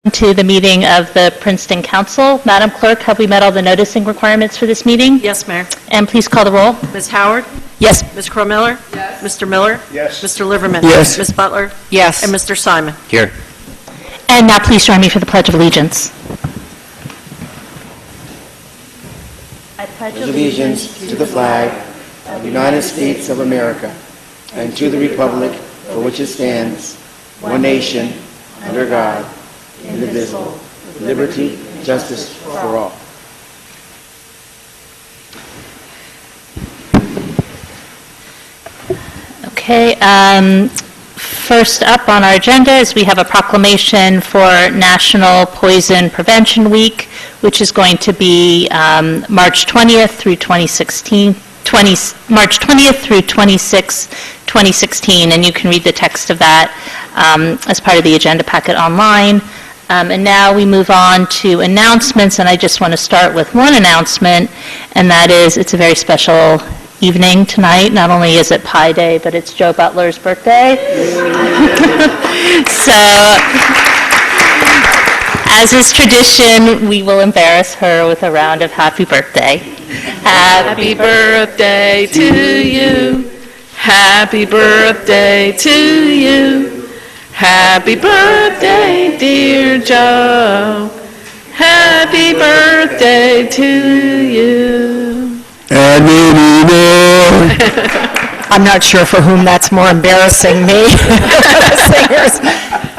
To the meeting of the Princeton Council. Madam Clerk, have we met all the noticing requirements for this meeting? Yes, Mayor. And please call the roll. Ms. Howard? Yes. Ms. Crow-Miller? Yes. Mr. Miller? Yes. Mr. Liverman? Yes. Ms. Butler? Yes. And Mr. Simon? Here. And now please join me for the Pledge of Allegiance. I pledge Allegiance to the flag of the United States of America and to the republic for which it stands, one nation, under God, indivisible, with liberty, justice for all. Okay, first up on our agenda is we have a proclamation for National Poison Prevention Week, which is going to be March 20th through 2016, March 20th through 26th, 2016, and you can read the text of that as part of the agenda packet online. And now we move on to announcements, and I just want to start with one announcement, and that is it's a very special evening tonight. Not only is it Pi Day, but it's Joe Butler's birthday. So, as is tradition, we will embarrass her with a round of happy birthday. Happy birthday to you. Happy birthday to you. Happy birthday, dear Joe. Happy birthday to you. And many more. I'm not sure for whom that's more embarrassing, me or the singers.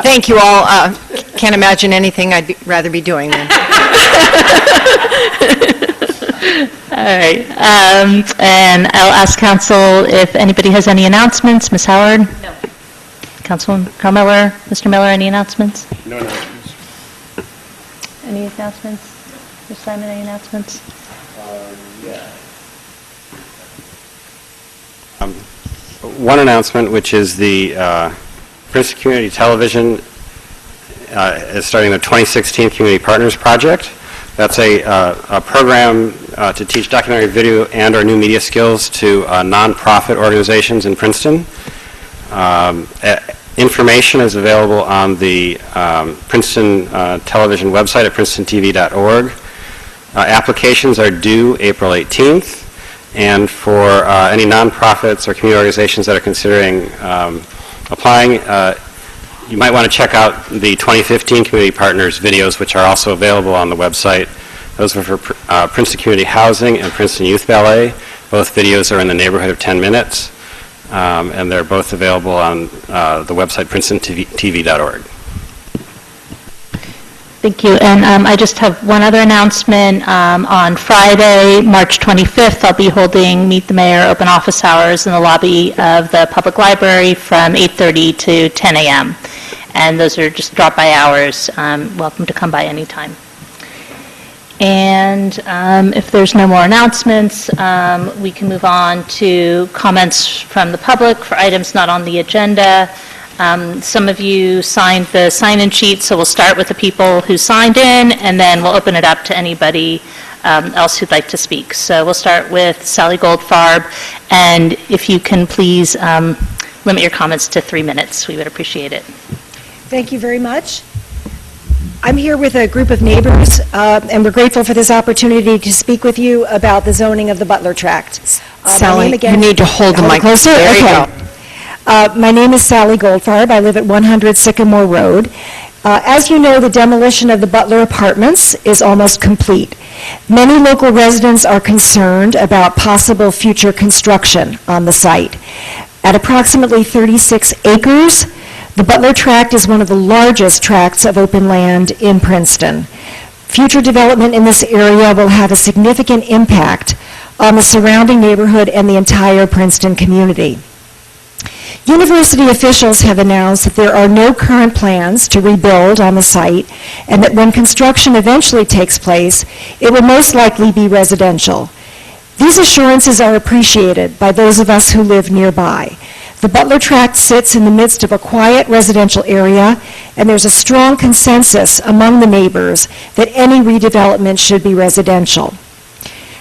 Thank you all. Can't imagine anything I'd rather be doing then. All right. And I'll ask council if anybody has any announcements. Ms. Howard? No. Councilman Crow-Miller? Mr. Miller, any announcements? No announcements. Any announcements? Mr. Simon, any announcements? One announcement, which is the Princeton Community Television is starting the 2016 Community Partners Project. That's a program to teach documentary video and or new media skills to nonprofit organizations in Princeton. Information is available on the Princeton television website at princetontv.org. Applications are due April 18th. And for any nonprofits or community organizations that are considering applying, you might want to check out the 2015 Community Partners videos, which are also available on the website. Those are for Princeton Community Housing and Princeton Youth Ballet. Both videos are in the neighborhood of 10 minutes, and they're both available on the website princetontv.org. Thank you. And I just have one other announcement. On Friday, March 25th, I'll be holding Meet the Mayor open office hours in the lobby of the Public Library from 8:30 to 10 a.m. And those are just drop-by hours. Welcome to come by anytime. And if there's no more announcements, we can move on to comments from the public for items not on the agenda. Some of you signed the sign-in sheet, so we'll start with the people who signed in, and then we'll open it up to anybody else who'd like to speak. So we'll start with Sally Goldfarb, and if you can please limit your comments to 3 minutes, we would appreciate it. Thank you very much. I'm here with a group of neighbors, and we're grateful for this opportunity to speak with you about the zoning of the Butler Tract. Sally, you need to hold the mic closer. There you go. My name is Sally Goldfarb. I live at 100 Sycamore Road. As you know, the demolition of the Butler Apartments is almost complete. Many local residents are concerned about possible future construction on the site. At approximately 36 acres, the Butler Tract is one of the largest tracts of open land in Princeton. Future development in this area will have a significant impact on the surrounding neighborhood and the entire Princeton community. University officials have announced that there are no current plans to rebuild on the site, and that when construction eventually takes place, it will most likely be residential. These assurances are appreciated by those of us who live nearby. The Butler Tract sits in the midst of a quiet residential area, and there's a strong consensus among the neighbors that any redevelopment should be residential.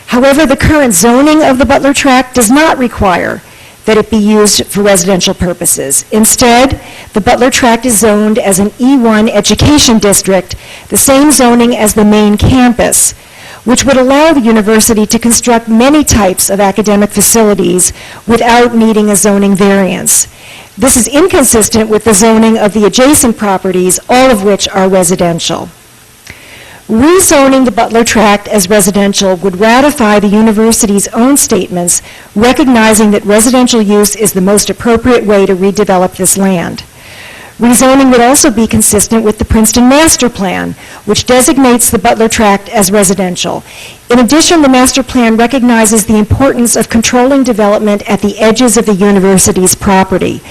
However, the current zoning of the Butler Tract does not require that it be used for residential purposes. Instead, the Butler Tract is zoned as an E1 education district, the same zoning as the main campus, which would allow the university to construct many types of academic facilities without needing a zoning variance. This is inconsistent with the zoning of the adjacent properties, all of which are residential. Rezoning the Butler Tract as residential would ratify the university's own statements, recognizing that residential use is the most appropriate way to redevelop this land. Rezoning would also be consistent with the Princeton Master Plan, which designates the Butler Tract as residential. In addition, the master plan recognizes the importance of controlling development at the edges of the university's property.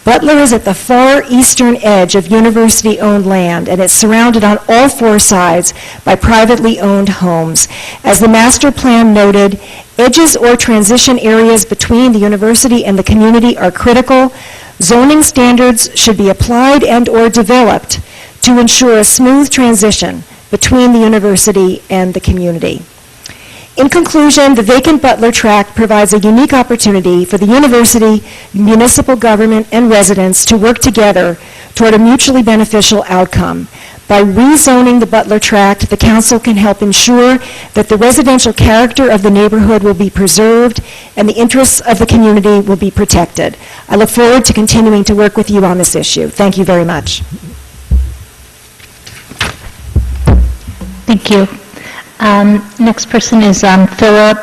Butler is at the far eastern edge of university-owned land, and it's surrounded on all four sides by privately owned homes. As the master plan noted, edges or transition areas between the university and the community are critical. Zoning standards should be applied and/or developed to ensure a smooth transition between the university and the community. In conclusion, the vacant Butler Tract provides a unique opportunity for the university, municipal government, and residents to work together toward a mutually beneficial outcome. By rezoning the Butler Tract, the council can help ensure that the residential character of the neighborhood will be preserved and the interests of the community will be protected. I look forward to continuing to work with you on this issue. Thank you very much. Thank you. Next person is Philip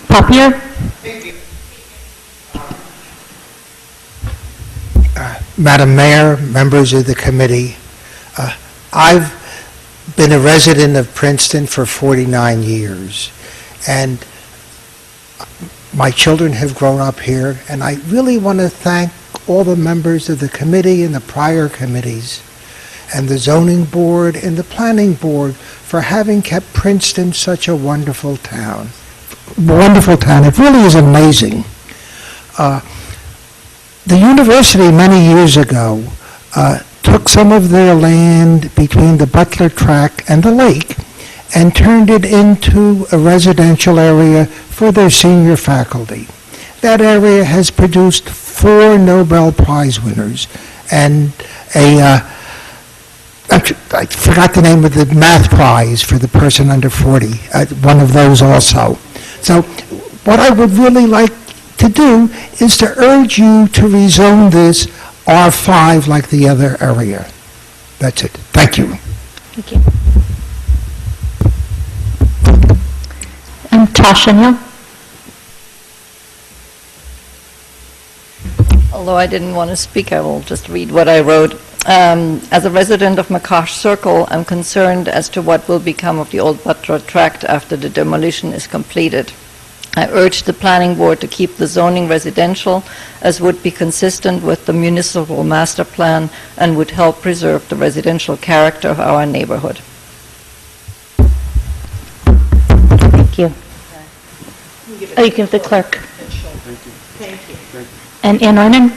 Papier. Madam Mayor, members of the committee, I've been a resident of Princeton for 49 years, and my children have grown up here, and I really want to thank all the members of the committee and the prior committees and the zoning board and the planning board for having kept Princeton such a wonderful town. Wonderful town. It really is amazing. The university many years ago took some of their land between the Butler Tract and the lake and turned it into a residential area for their senior faculty. That area has produced 4 Nobel Prize winners and I forgot the name of the math prize for the person under 40, one of those also. So what I would really like to do is to urge you to rezone this R5 like the other area. That's it. Thank you. Thank you. And Tasha Neal. Although I didn't want to speak, I will just read what I wrote. As a resident of McCosh Circle, I'm concerned as to what will become of the old Butler Tract after the demolition is completed. I urge the planning board to keep the zoning residential, as would be consistent with the municipal master plan and would help preserve the residential character of our neighborhood. Thank you. Oh, you give the clerk. Thank you. And Ann Norman?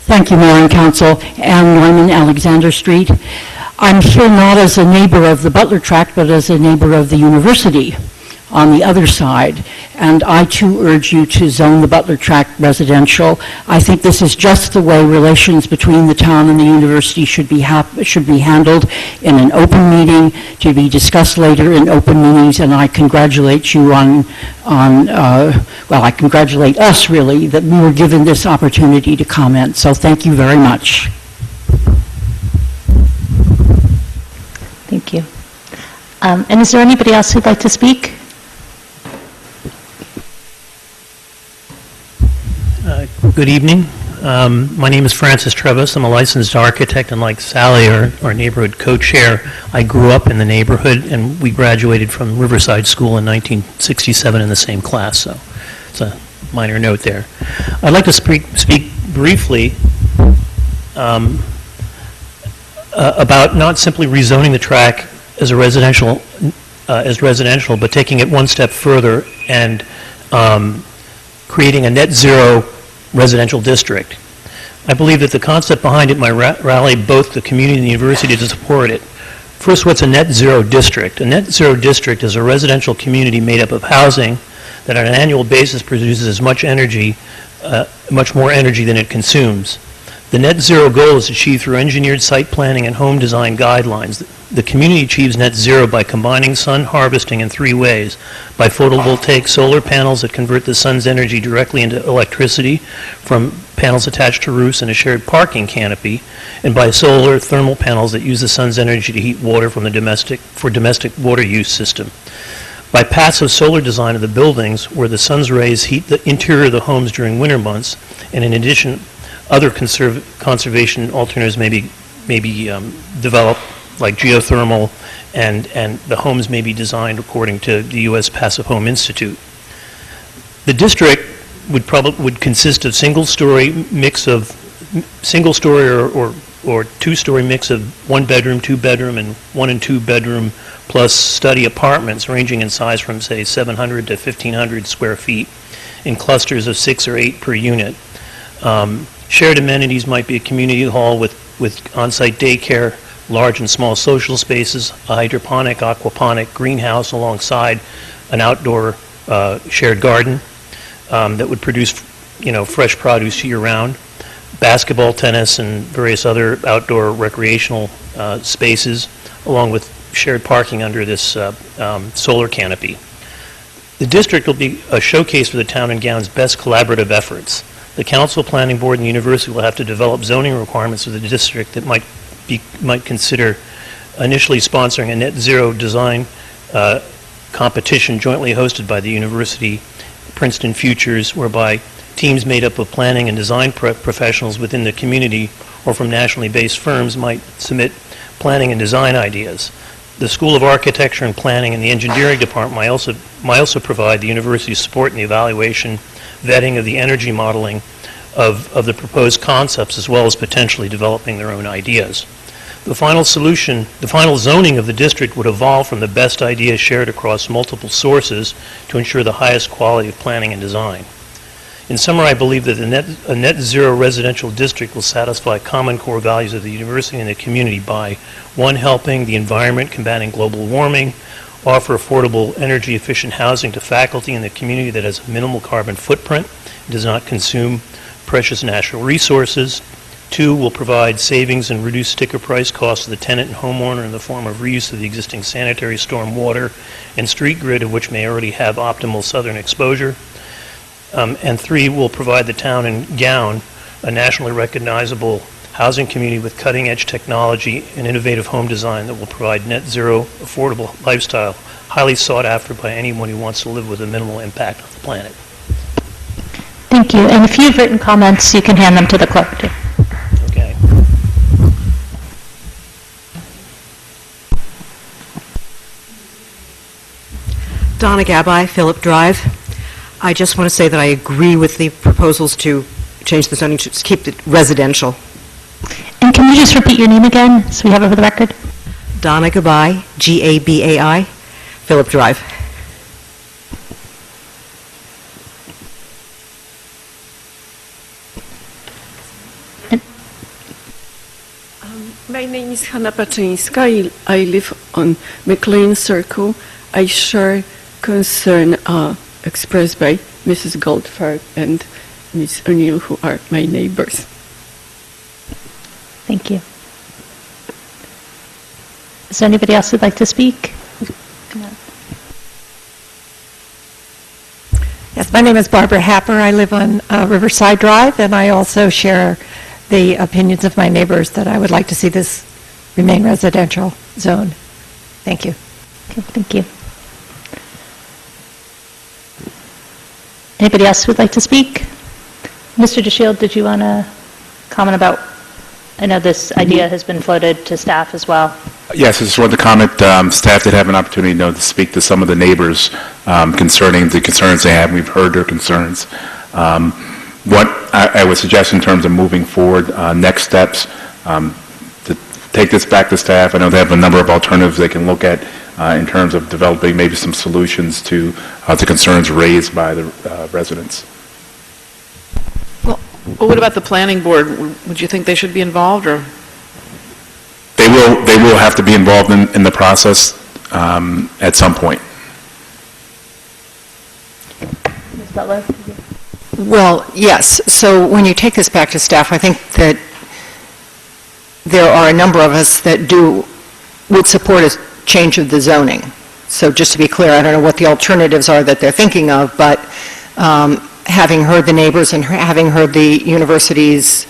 Thank you, Mayor and Council. Ann Norman, Alexander Street. I'm here not as a neighbor of the Butler Tract, but as a neighbor of the university on the other side. And I too urge you to zone the Butler Tract residential. I think this is just the way relations between the town and the university should be handled in an open meeting, to be discussed later in open meetings. And I congratulate you I congratulate us really that we were given this opportunity to comment. So thank you very much. Thank you. And is there anybody else who'd like to speak? Good evening. My name is Francis Trevis. I'm a licensed architect, and like Sally, our neighborhood co-chair, I grew up in the neighborhood, and we graduated from Riverside School in 1967 in the same class, so it's a minor note there. I'd like to speak briefly about not simply rezoning the tract as a residential, but taking it one step further and creating a net zero residential district. I believe that the concept behind it might rally both the community and the university to support it. First, what's a net zero district? A net zero district is a residential community made up of housing that on an annual basis produces as much energy, much more energy than it consumes. The net zero goal is achieved through engineered site planning and home design guidelines. The community achieves net zero by combining sun harvesting in 3 ways: by photovoltaic solar panels that convert the sun's energy directly into electricity from panels attached to roofs and a shared parking canopy, and by solar thermal panels that use the sun's energy to heat water from the domestic water use system. By passive solar design of the buildings, where the sun's rays heat the interior of the homes during winter months, and in addition, other conservation alternatives may be developed, like geothermal, and the homes may be designed according to the U.S. Passive Home Institute. The district would consist of single-story or 2-story mix of 1-bedroom, 2-bedroom, and 1 and 2-bedroom plus study apartments ranging in size from, say, 700 to 1,500 square feet in clusters of 6 or 8 per unit. Shared amenities might be a community hall with on-site daycare, large and small social spaces, a hydroponic, aquaponic greenhouse alongside an outdoor shared garden that would produce, fresh produce year-round, basketball, tennis, and various other outdoor recreational spaces, along with shared parking under this solar canopy. The district will be a showcase for the town and Gown's best collaborative efforts. The council, planning board, and the university will have to develop zoning requirements for the district that might consider initially sponsoring a net zero design competition jointly hosted by the university, Princeton Futures, whereby teams made up of planning and design professionals within the community or from nationally based firms might submit planning and design ideas. The School of Architecture and Planning and the Engineering Department might also provide the university's support in the evaluation, vetting of the energy modeling of the proposed concepts, as well as potentially developing their own ideas. The final zoning of the district would evolve from the best ideas shared across multiple sources to ensure the highest quality of planning and design. In summary, I believe that a net zero residential district will satisfy common core values of the university and the community by, 1, helping the environment, combating global warming, offer affordable, energy-efficient housing to faculty in the community that has a minimal carbon footprint, does not consume precious natural resources. 2, will provide savings and reduce sticker price costs to the tenant and homeowner in the form of reuse of the existing sanitary, storm water, and street grid, of which may already have optimal southern exposure. And 3, will provide the town and Gown a nationally recognizable housing community with cutting-edge technology and innovative home design that will provide net zero, affordable lifestyle, highly sought after by anyone who wants to live with a minimal impact on the planet. Thank you. And if you have written comments, you can hand them to the clerk, too. Okay. Donna Gabby, Phillip Drive. I just want to say that I agree with the proposals to change the zoning to keep it residential. And can you just repeat your name again, so we have it for the record? Donna Gabby, G-A-B-A-I, Phillip Drive. My name is Hanna Paczyńska. I live on McLean Circle. I share concern expressed by Mrs. Goldfarb and Ms. O'Neill, who are my neighbors. Thank you. Is there anybody else who'd like to speak? Yes, my name is Barbara Happer. I live on Riverside Drive, and I also share the opinions of my neighbors that I would like to see this remain residential zone. Thank you. Okay, thank you. Anybody else who'd like to speak? Mr. DeShield, did you want to comment about, I know this idea has been floated to staff as well. Yes, I just wanted to comment, staff did have an opportunity to speak to some of the neighbors concerning the concerns they have. We've heard their concerns. What I would suggest in terms of moving forward, next steps, to take this back to staff. I know they have a number of alternatives they can look at in terms of developing maybe some solutions to the concerns raised by the residents. Well, what about the planning board? Would you think they should be involved, or? They will still have to be involved in the process at some point. Ms. Butler? Well, yes. So when you take this back to staff, I think that there are a number of us that would support a change of the zoning. So just to be clear, I don't know what the alternatives are that they're thinking of, but having heard the neighbors and having heard the university's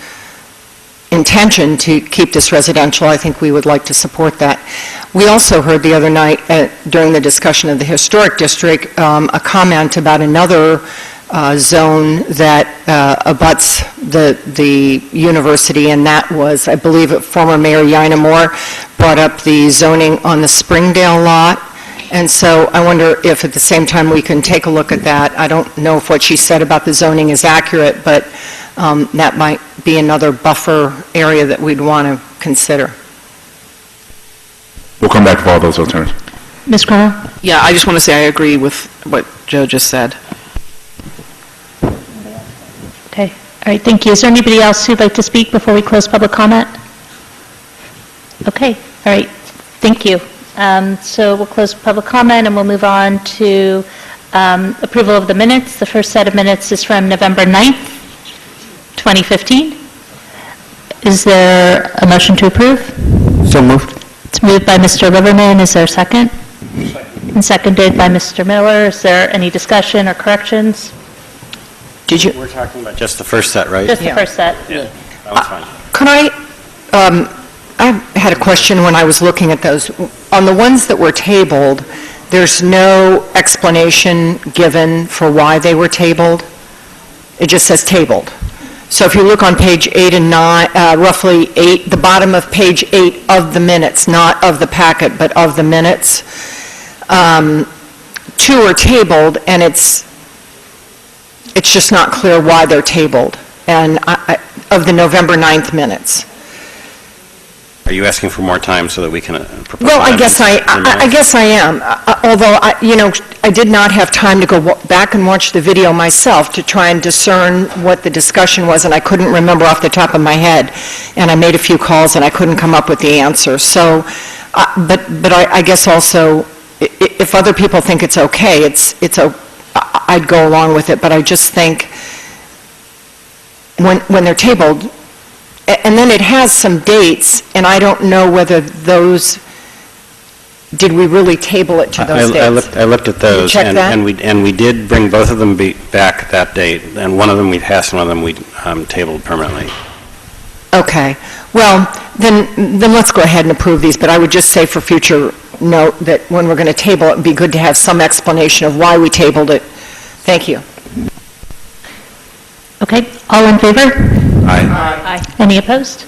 intention to keep this residential, I think we would like to support that. We also heard the other night during the discussion of the historic district a comment about another zone that abuts the university, and that was, I believe, former Mayor Yana Moore brought up the zoning on the Springdale lot. And so I wonder if at the same time we can take a look at that. I don't know if what she said about the zoning is accurate, but that might be another buffer area that we'd want to consider. We'll come back with all those alternatives. Ms. Crowe? Yeah, I just want to say I agree with what Joe just said. Okay. All right, thank you. Is there anybody else who'd like to speak before we close public comment? Okay. All right. Thank you. So we'll close public comment and we'll move on to approval of the minutes. The first set of minutes is from November 9th, 2015. Is there a motion to approve? So moved. It's moved by Mr. Liverman. Is there a second? And seconded by Mr. Miller. Is there any discussion or corrections? We're talking about just the first set, right? Just the first set. Yeah, that was fine. Could I had a question when I was looking at those. On the ones that were tabled, there's no explanation given for why they were tabled. It just says tabled. So if you look on page 8 and 9, roughly 8, the bottom of page 8 of the minutes, not of the packet, but of the minutes, 2 are tabled, and it's just not clear why they're tabled, and of the November 9th minutes. Are you asking for more time so that we can propose? Well, I guess I am. Although, I did not have time to go back and watch the video myself to try and discern what the discussion was, and I couldn't remember off the top of my head. And I made a few calls, and I couldn't come up with the answer. So, but I guess also, if other people think it's okay, I'd go along with it. But I just think when they're tabled. And then it has some dates, and I don't know whether those, did we really table it to those dates? I looked at those, check that? and we did bring both of them back that date, and one of them we passed, and one of them we tabled permanently. Okay. Well, then let's go ahead and approve these, but I would just say for future note that when we're going to table it, it'd be good to have some explanation of why we tabled it. Thank you. Okay, all in favor? Aye. Aye. Any opposed?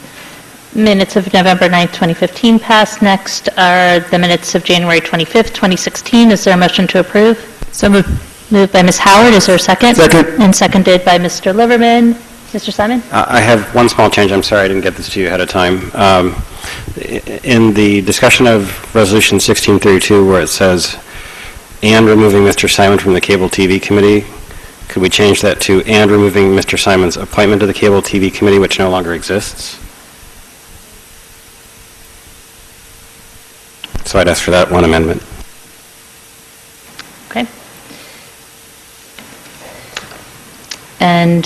Minutes of November 9th, 2015 passed. Next are the minutes of January 25th, 2016. Is there a motion to approve? So moved. Moved by Ms. Howard. Is there a second? Second. And seconded by Mr. Liverman. Mr. Simon? I have one small change. I'm sorry I didn't get this to you ahead of time. In the discussion of Resolution 1632, where it says, "and removing Mr. Simon from the Cable TV Committee," could we change that to, "and removing Mr. Simon's appointment to the Cable TV Committee, which no longer exists"? So I'd ask for that one amendment. Okay. And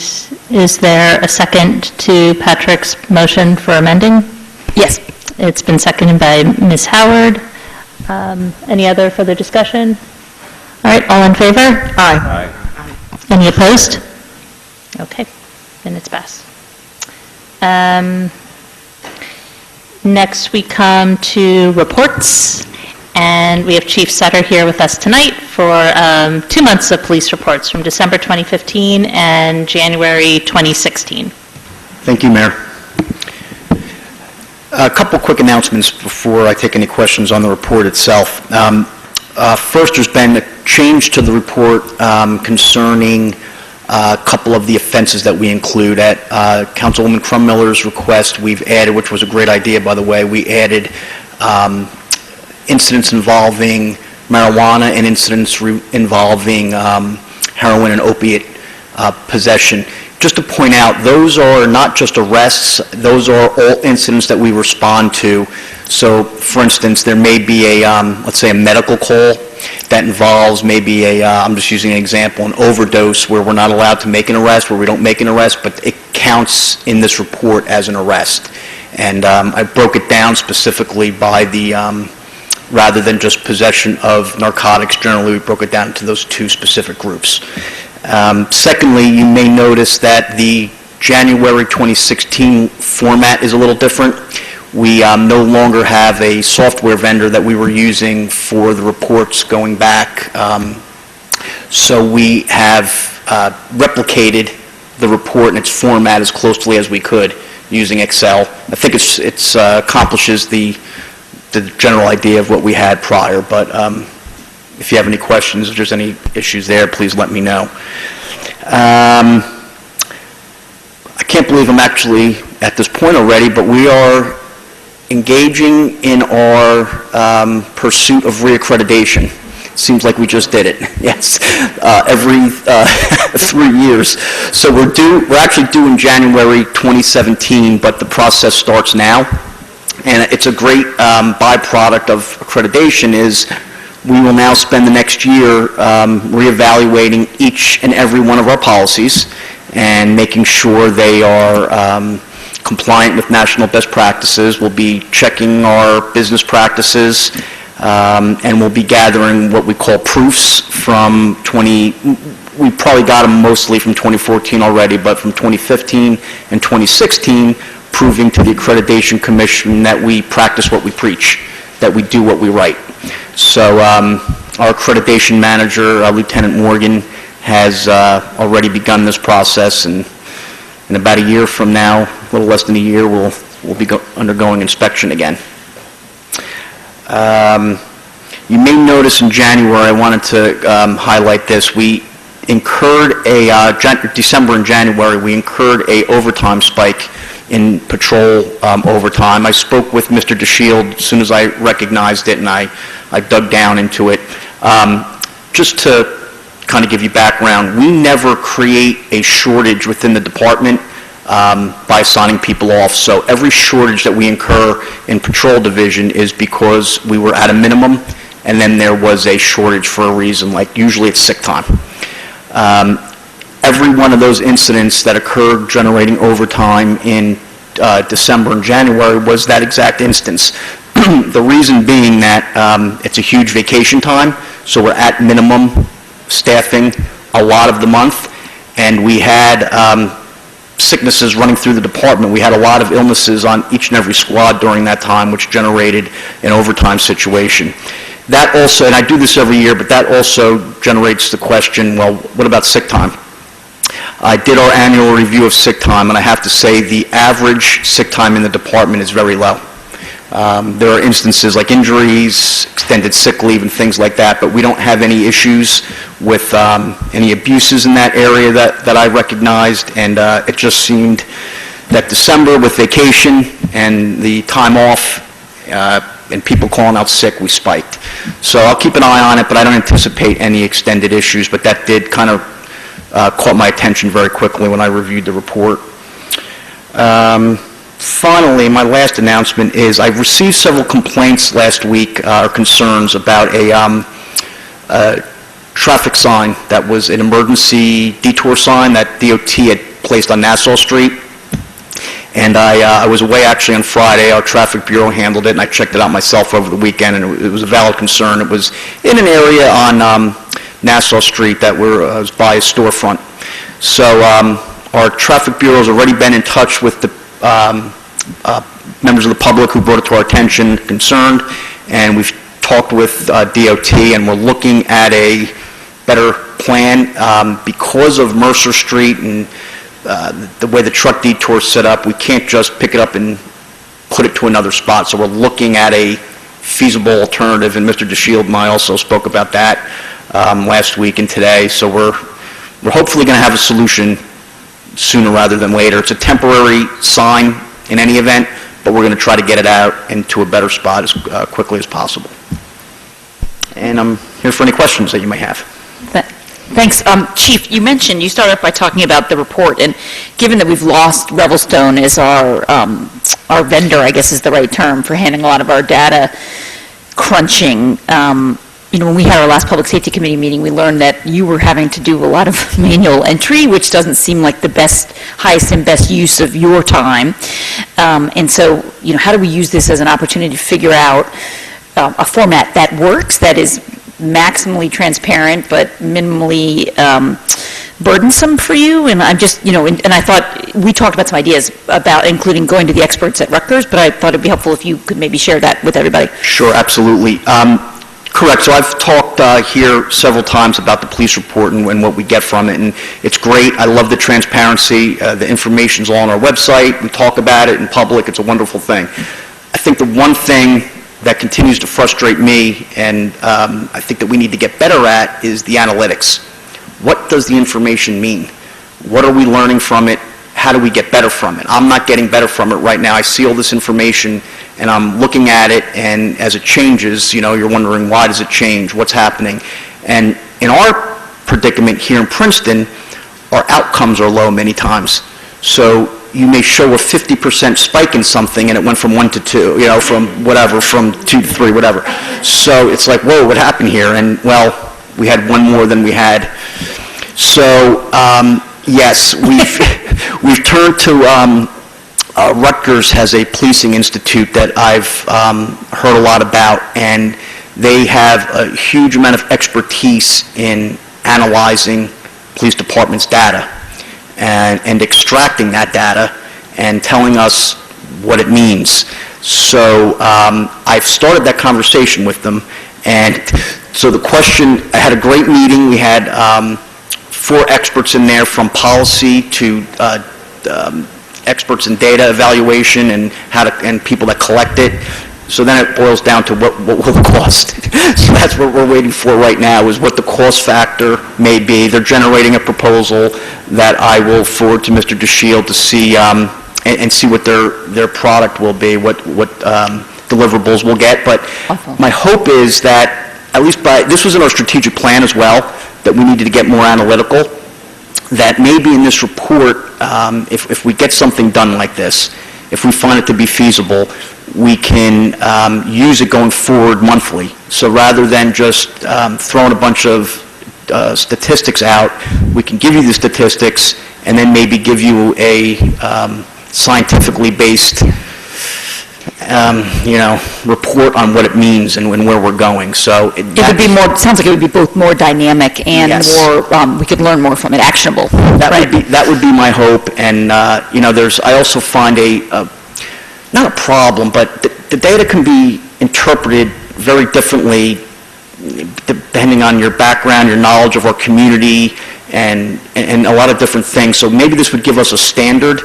is there a second to Patrick's motion for amending? Yes. It's been seconded by Ms. Howard. Any other further discussion? All right, all in favor? Aye. Any opposed? Okay, minutes pass. Next, we come to reports, and we have Chief Sutter here with us tonight for 2 months of police reports from December 2015 and January 2016. Thank you, Mayor. A couple quick announcements before I take any questions on the report itself. First, there's been a change to the report concerning a couple of the offenses that we include. At Councilwoman Crummiller's request, we've added, which was a great idea, by the way, we added incidents involving marijuana and incidents involving heroin and opiate possession. Just to point out, those are not just arrests, those are all incidents that we respond to. So, for instance, there may be a, let's say, a medical call that involves maybe a, I'm just using an example, an overdose where we're not allowed to make an arrest, where we don't make an arrest, but it counts in this report as an arrest. And I broke it down specifically by the, rather than just possession of narcotics, generally we broke it down into those two specific groups. Secondly, you may notice that the January 2016 format is a little different. We no longer have a software vendor that we were using for the reports going back. So we have replicated the report in its format as closely as we could using Excel. I think it accomplishes the general idea of what we had prior, but if you have any questions, if there's any issues there, please let me know. I can't believe I'm actually at this point already, but we are engaging in our pursuit of reaccreditation. Seems like we just did it. Yes, every 3 years. So we're actually due in January 2017, but the process starts now. And it's a great byproduct of accreditation is we will now spend the next year reevaluating each and every one of our policies and making sure they are compliant with national best practices. We'll be checking our business practices, and we'll be gathering what we call proofs from we probably got them mostly from 2014 already, but from 2015 and 2016, proving to the Accreditation Commission that we practice what we preach, that we do what we write. So our accreditation manager, Lieutenant Morgan, has already begun this process, and in about a year from now, a little less than a year, we'll be undergoing inspection again. You may notice in January, I wanted to highlight this, we incurred December and January, we incurred a overtime spike in patrol overtime. I spoke with Mr. DeShield as soon as I recognized it, and I dug down into it. Just to kind of give you background, we never create a shortage within the department by signing people off. So every shortage that we incur in patrol division is because we were at a minimum, and then there was a shortage for a reason, like usually it's sick time. Every one of those incidents that occurred generating overtime in December and January was that exact instance. The reason being that it's a huge vacation time, so we're at minimum staffing a lot of the month, and we had sicknesses running through the department. We had a lot of illnesses on each and every squad during that time, which generated an overtime situation. That also, and I do this every year, but that also generates the question, well, what about sick time? I did our annual review of sick time, and I have to say the average sick time in the department is very low. There are instances like injuries, extended sick leave, and things like that, but we don't have any issues with any abuses in that area that I recognized, and it just seemed that December with vacation and the time off and people calling out sick, we spiked. So I'll keep an eye on it, but I don't anticipate any extended issues, but that did kind of caught my attention very quickly when I reviewed the report. Finally, my last announcement is I received several complaints last week or concerns about a traffic sign that was an emergency detour sign that DOT had placed on Nassau Street. And I was away actually on Friday. Our traffic bureau handled it, and I checked it out myself over the weekend, and it was a valid concern. It was in an area on Nassau Street that was by a storefront. So our traffic bureau has already been in touch with the members of the public who brought it to our attention, concerned, and we've talked with DOT, and we're looking at a better plan. Because of Mercer Street and the way the truck detour is set up, we can't just pick it up and put it to another spot. So we're looking at a feasible alternative, and Mr. DeShield and I also spoke about that last week and today. So we're hopefully going to have a solution sooner rather than later. It's a temporary sign in any event, but we're going to try to get it out into a better spot as quickly as possible. And I'm here for any questions that you may have. Thanks. Chief, you started off by talking about the report, and given that we've lost Revelstone as our vendor, I guess is the right term, for handling a lot of our data crunching, when we had our last Public Safety Committee meeting, we learned that you were having to do a lot of manual entry, which doesn't seem like the highest and best use of your time. And so, how do we use this as an opportunity to figure out a format that works, that is maximally transparent but minimally burdensome for you? And I'm just, and I thought we talked about some ideas about including going to the experts at Rutgers, but I thought it'd be helpful if you could maybe share that with everybody. Sure, absolutely. Correct. So I've talked here several times about the police report and what we get from it, and it's great. I love the transparency. The information's all on our website. We talk about it in public. It's a wonderful thing. I think the one thing that continues to frustrate me, and I think that we need to get better at, is the analytics. What does the information mean? What are we learning from it? How do we get better from it? I'm not getting better from it right now. I see all this information, and I'm looking at it, and as it changes, you're wondering, why does it change? What's happening? And in our predicament here in Princeton, our outcomes are low many times. So you may show a 50% spike in something, and it went from 1 to 2, from 2 to 3, whatever. So it's like, whoa, what happened here? And, well, we had one more than we had. So, yes, we've turned to, Rutgers has a policing institute that I've heard a lot about, and they have a huge amount of expertise in analyzing police departments' data and extracting that data and telling us what it means. So I've started that conversation with them, and so the question, I had a great meeting. We had 4 experts in there, from policy to experts in data evaluation and people that collect it. So then it boils down to what will the cost. So that's what we're waiting for right now, is what the cost factor may be. They're generating a proposal that I will forward to Mr. DeShield to see and see what their product will be, what deliverables we'll get. But my hope is that, at least this was in our strategic plan as well, that we needed to get more analytical, that maybe in this report, if we get something done like this, if we find it to be feasible, we can use it going forward monthly. So rather than just throwing a bunch of statistics out, we can give you the statistics and then maybe give you a scientifically based report on what it means and where we're going. So it would be more. Sounds like it would be both more dynamic and more. We could learn more from it, actionable. That would be my hope. And I also find not a problem, but the data can be interpreted very differently depending on your background, your knowledge of our community, and a lot of different things. So maybe this would give us a standard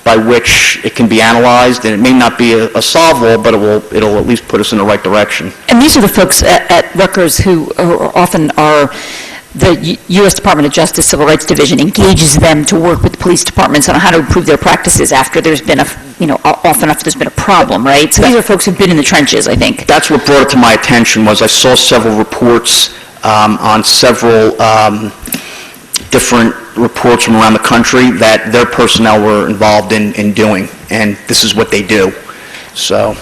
by which it can be analyzed, and it may not be a solve-all, but it'll at least put us in the right direction. And these are the folks at Rutgers who often are the U.S. Department of Justice Civil Rights Division engages them to work with the police departments on how to improve their practices after there's been often after there's been a problem, right? So these are folks who've been in the trenches, I think. That's what brought it to my attention. Was I saw several reports on several different reports from around the country that their personnel were involved in doing, and this is what they do. So,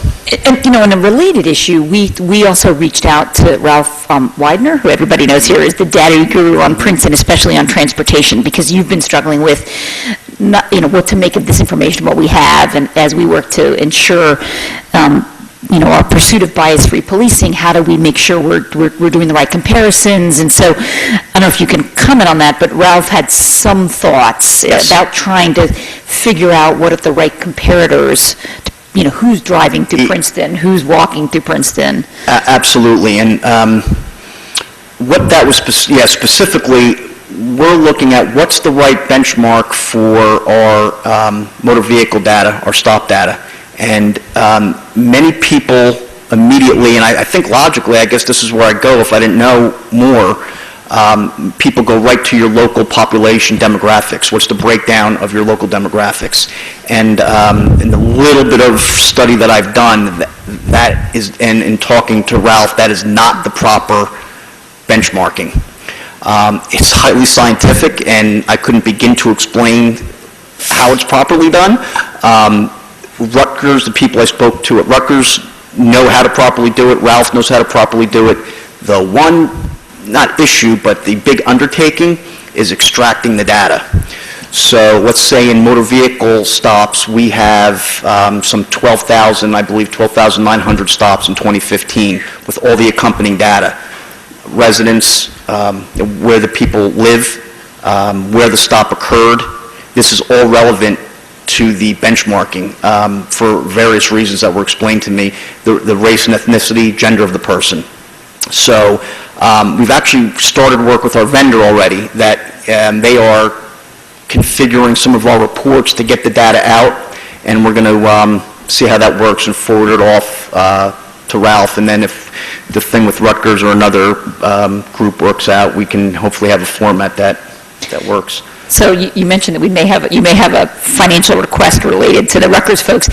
and in a related issue, we also reached out to Ralph Widener, who everybody knows here is the data guru on Princeton, especially on transportation, because you've been struggling with what to make of this information, what we have, and as we work to ensure our pursuit of bias-free policing, how do we make sure we're doing the right comparisons? And so, I don't know if you can comment on that, but Ralph had some thoughts about trying to figure out what are the right comparators to, who's driving through Princeton, who's walking through Princeton. Absolutely, and what that was specifically, we're looking at what's the right benchmark for our motor vehicle data, our stop data. And many people immediately, and I think logically, I guess this is where I go if I didn't know more, people go right to your local population demographics. What's the breakdown of your local demographics? And in the little bit of study that I've done, that is, and in talking to Ralph, that is not the proper benchmarking. It's highly scientific, and I couldn't begin to explain how it's properly done. Rutgers, the people I spoke to at Rutgers, know how to properly do it. Ralph knows how to properly do it. The one, not issue, but the big undertaking is extracting the data. So let's say in motor vehicle stops, we have some 12,000, I believe 12,900 stops in 2015 with all the accompanying data. Residents, where the people live, where the stop occurred. This is all relevant to the benchmarking for various reasons that were explained to me, the race and ethnicity, gender of the person. So we've actually started work with our vendor already that they are configuring some of our reports to get the data out, and we're going to see how that works and forward it off to Ralph, and then if the thing with Rutgers or another group works out, we can hopefully have a format that works. So you mentioned that you may have a financial request related to the Rutgers folks.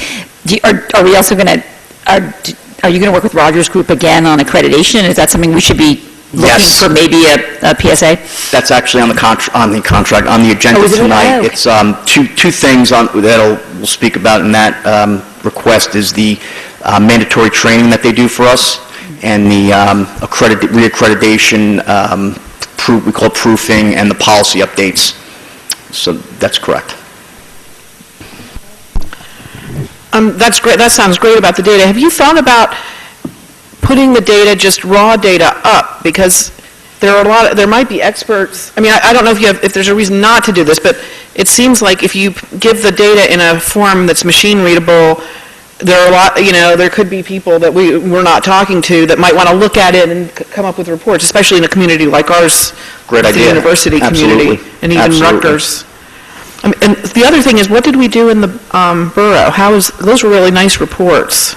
Are we also going to, are you going to work with Rogers Group again on accreditation? Is that something we should be looking for, maybe a PSA? That's actually on the contract, on the agenda tonight. It's two things that we'll speak about in that request is the mandatory training that they do for us and the reaccreditation, we call it proofing, and the policy updates. So that's correct. That's great. That sounds great about the data. Have you thought about putting the data, just raw data, up? Because there might be experts. I mean, I don't know if there's a reason not to do this, but it seems like if you give the data in a form that's machine readable, there are there could be people that we're not talking to that might want to look at it and come up with reports, especially in a community like ours. Great idea. The university community. Absolutely. And even Absolutely. Rutgers. And the other thing is, what did we do in the borough? Those were really nice reports.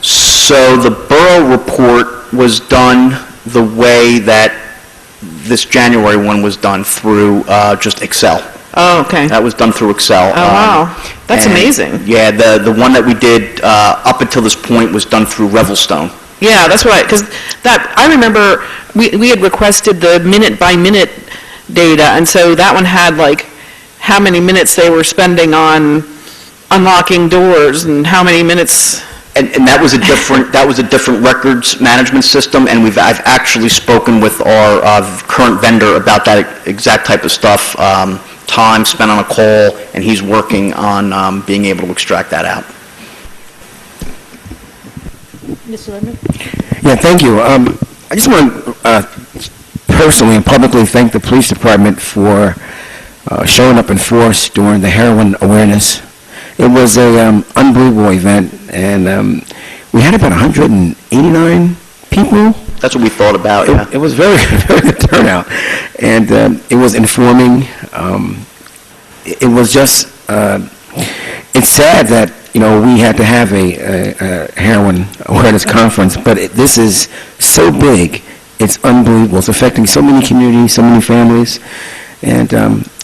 So the borough report was done the way that this January one was done, through just Excel. Oh, okay. That was done through Excel. Oh, wow. That's amazing. Yeah, the one that we did up until this point was done through Revelstone. Yeah, that's right. Because I remember we had requested the minute-by-minute data, and so that one had like how many minutes they were spending on unlocking doors and how many minutes. And that was a different records management system, and I've actually spoken with our current vendor about that exact type of stuff. Time spent on a call, and he's working on being able to extract that out. Mr. Ledman? Yeah, thank you. I just want to personally and publicly thank the police department for showing up in force during the heroin awareness. It was an unbelievable event, and we had about 189 people. That's what we thought about, yeah. It was very, very good turnout, and it was informing. It was just, it's sad that, we had to have a heroin awareness conference, but this is so big, it's unbelievable. It's affecting so many communities, so many families, and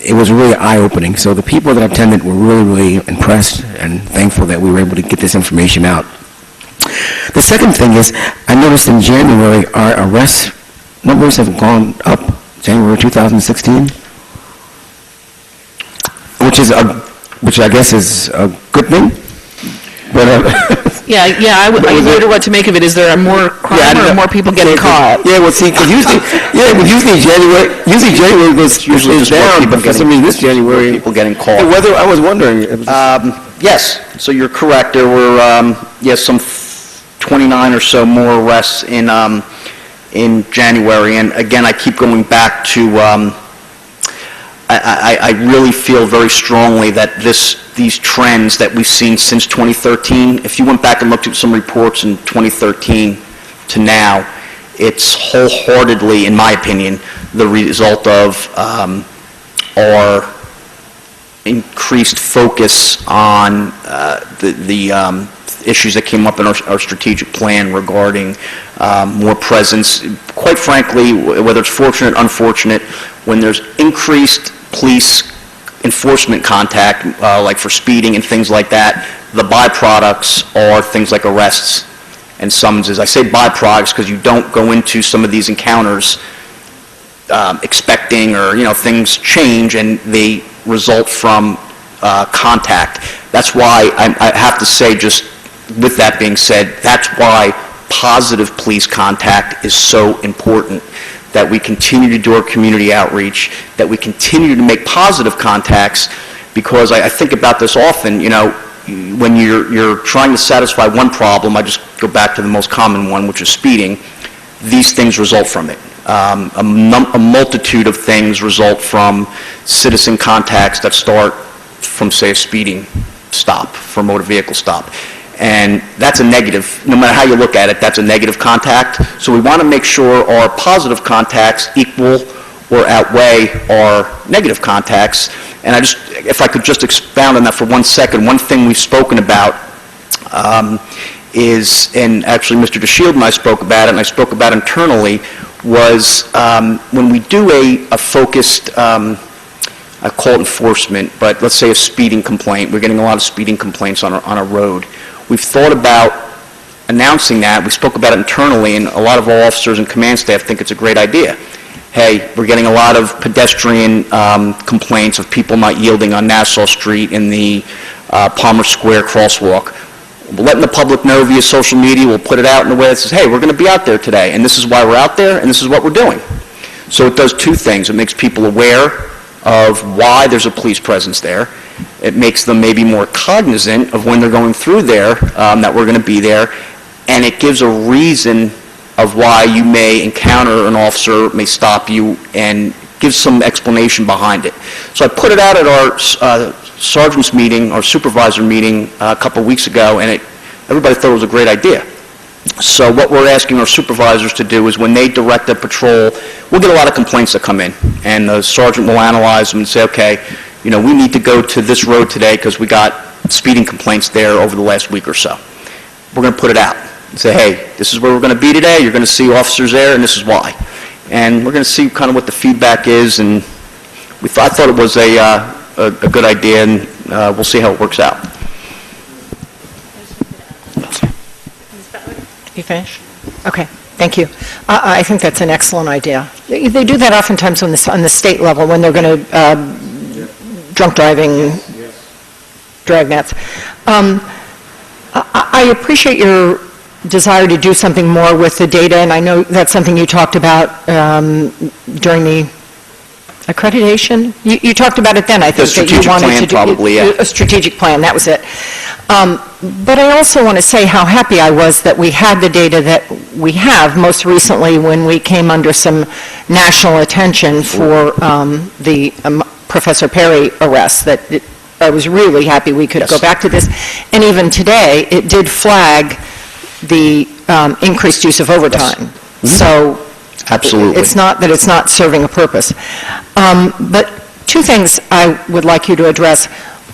it was really eye-opening. So the people that attended were really, really impressed and thankful that we were able to get this information out. The second thing is, I noticed in January, our arrest numbers have gone up, January 2016, which I guess is a good thing. But Yeah, I wonder what to make of it. Is there more crime or more people getting caught? Yeah, well, see, because usually January goes down, but for some reason this January, people getting caught. Whether I was wondering. Yes, so you're correct. There were some 29 or so more arrests in January, and again, I keep going back to. I really feel very strongly that these trends that we've seen since 2013, if you went back and looked at some reports in 2013 to now, it's wholeheartedly, in my opinion, the result of our increased focus on the issues that came up in our strategic plan regarding more presence. Quite frankly, whether it's fortunate or unfortunate, when there's increased police enforcement contact, like for speeding and things like that, the byproducts are things like arrests and summonses. I say byproducts because you don't go into some of these encounters expecting, or, things change and they result from contact. That's why I have to say, just with that being said, that's why positive police contact is so important, that we continue to do our community outreach, that we continue to make positive contacts, because I think about this often, when you're trying to satisfy one problem, I just go back to the most common one, which is speeding, these things result from it. A multitude of things result from citizen contacts that start from, say, a speeding stop, for a motor vehicle stop. And that's a negative. No matter how you look at it, that's a negative contact. So we want to make sure our positive contacts equal or outweigh our negative contacts. And if I could just expound on that for 1 second, one thing we've spoken about is, and actually Mr. DeShield and I spoke about it, and I spoke about internally, was when we do a focused, I call it enforcement, but let's say a speeding complaint. We're getting a lot of speeding complaints on a road. We've thought about announcing that. We spoke about it internally, and a lot of our officers and command staff think it's a great idea. Hey, we're getting a lot of pedestrian complaints of people not yielding on Nassau Street in the Palmer Square crosswalk. We're letting the public know via social media. We'll put it out in a way that says, hey, we're going to be out there today, and this is why we're out there, and this is what we're doing. So it does two things. It makes people aware of why there's a police presence there. It makes them maybe more cognizant of when they're going through there, that we're going to be there, and it gives a reason of why you may encounter an officer, may stop you, and gives some explanation behind it. So I put it out at our sergeant's meeting, our supervisor meeting a couple weeks ago, and everybody thought it was a great idea. So what we're asking our supervisors to do is, when they direct a patrol, we'll get a lot of complaints that come in, and the sergeant will analyze them and say, okay, we need to go to this road today because we got speeding complaints there over the last week or so. We're going to put it out and say, hey, this is where we're going to be today. You're going to see officers there, and this is why. And we're going to see kind of what the feedback is, and I thought it was a good idea, and we'll see how it works out. You finished? Okay, thank you. I think that's an excellent idea. They do that oftentimes on the state level when they're going to drunk driving dragnets. I appreciate your desire to do something more with the data, and I know that's something you talked about during the accreditation. You talked about it then, I think. The strategic plan, probably, yeah. A strategic plan, that was it. But I also want to say how happy I was that we had the data that we have, most recently when we came under some national attention for the Professor Perry arrest. I was really happy we could go back to this. And even today, it did flag the increased use of overtime. Yes. So absolutely, it's not that it's not serving a purpose. But two things I would like you to address.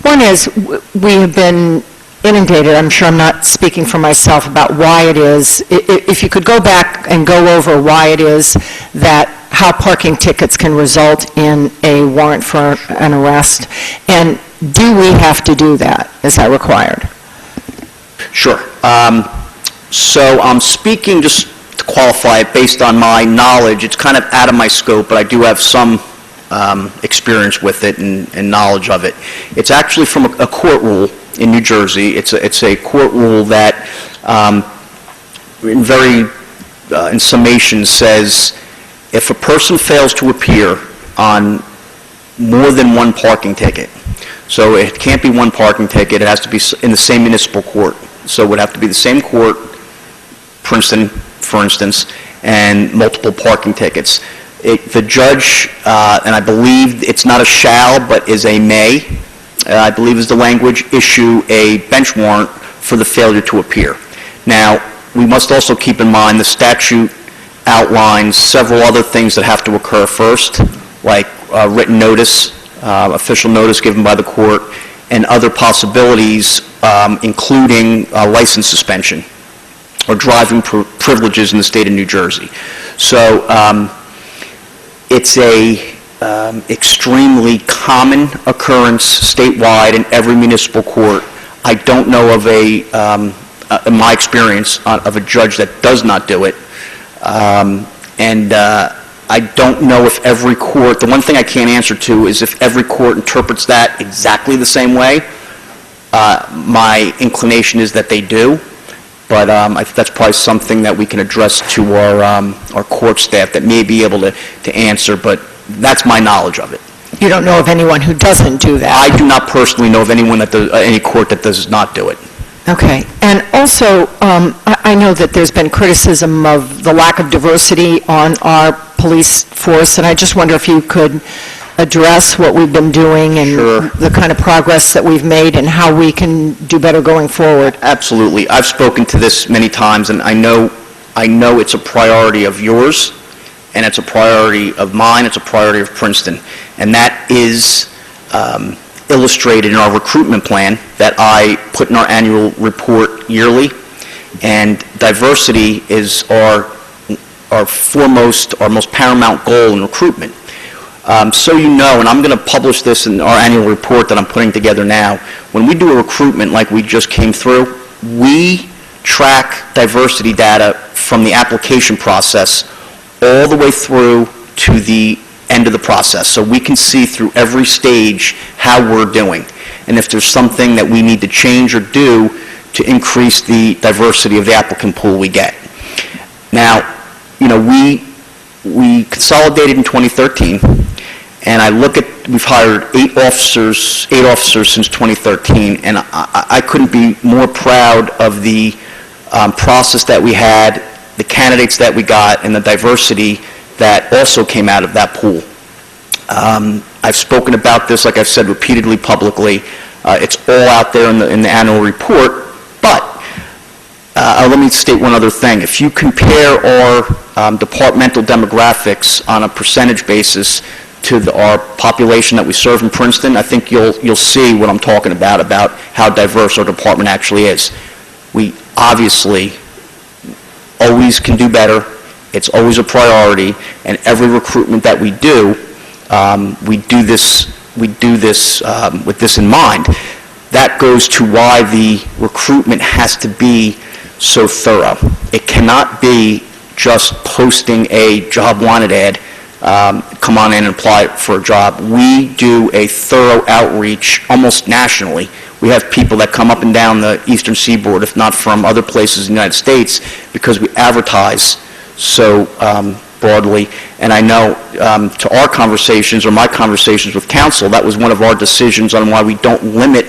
One is, we have been inundated, I'm sure I'm not speaking for myself, about why it is, if you could go back and go over why it is that how parking tickets can result in a warrant for an arrest, and do we have to do that? Is that required? Sure. So I'm speaking, just to qualify it, based on my knowledge. It's kind of out of my scope, but I do have some experience with it and knowledge of it. It's actually from a court rule in New Jersey. It's a court rule that, in summation, says if a person fails to appear on more than one parking ticket, so it can't be one parking ticket, it has to be in the same municipal court. So it would have to be the same court, Princeton, for instance, and multiple parking tickets. The judge, and I believe it's not a shall, but is a may, I believe is the language, issue a bench warrant for the failure to appear. Now, we must also keep in mind the statute outlines several other things that have to occur first, like written notice, official notice given by the court, and other possibilities, including license suspension or driving privileges in the state of New Jersey. So it's a extremely common occurrence statewide in every municipal court. I don't know of in my experience, of a judge that does not do it. And I don't know if every court, the one thing I can't answer to is if every court interprets that exactly the same way. My inclination is that they do, but I think that's probably something that we can address to our court staff that may be able to answer, but that's my knowledge of it. You don't know of anyone who doesn't do that? I do not personally know of anyone that does, any court that does not do it. Okay. And also, I know that there's been criticism of the lack of diversity on our police force, and I just wonder if you could address what we've been doing and the kind of progress that we've made and how we can do better going forward. Absolutely. I've spoken to this many times, and I know it's a priority of yours, and it's a priority of mine, it's a priority of Princeton. And that is illustrated in our recruitment plan that I put in our annual report yearly. And diversity is our foremost, our most paramount goal in recruitment. So you know, and I'm going to publish this in our annual report that I'm putting together now, when we do a recruitment like we just came through, we track diversity data from the application process all the way through to the end of the process. So we can see through every stage how we're doing. And if there's something that we need to change or do to increase the diversity of the applicant pool we get. Now, you know, we consolidated in 2013, and I look at, we've hired 8 officers since 2013, and I couldn't be more proud of the process that we had, the candidates that we got, and the diversity that also came out of that pool. I've spoken about this, like I've said repeatedly publicly. It's all out there in the annual report, but let me state one other thing. If you compare our departmental demographics on a percentage basis to our population that we serve in Princeton, I think you'll see what I'm talking about how diverse our department actually is. We obviously always can do better. It's always a priority, and every recruitment that we do this with this in mind. That goes to why the recruitment has to be so thorough. It cannot be just posting a job wanted ad, come on in and apply for a job. We do a thorough outreach almost nationally. We have people that come up and down the eastern seaboard, if not from other places in the United States, because we advertise so broadly. And I know to our conversations or my conversations with council, that was one of our decisions on why we don't limit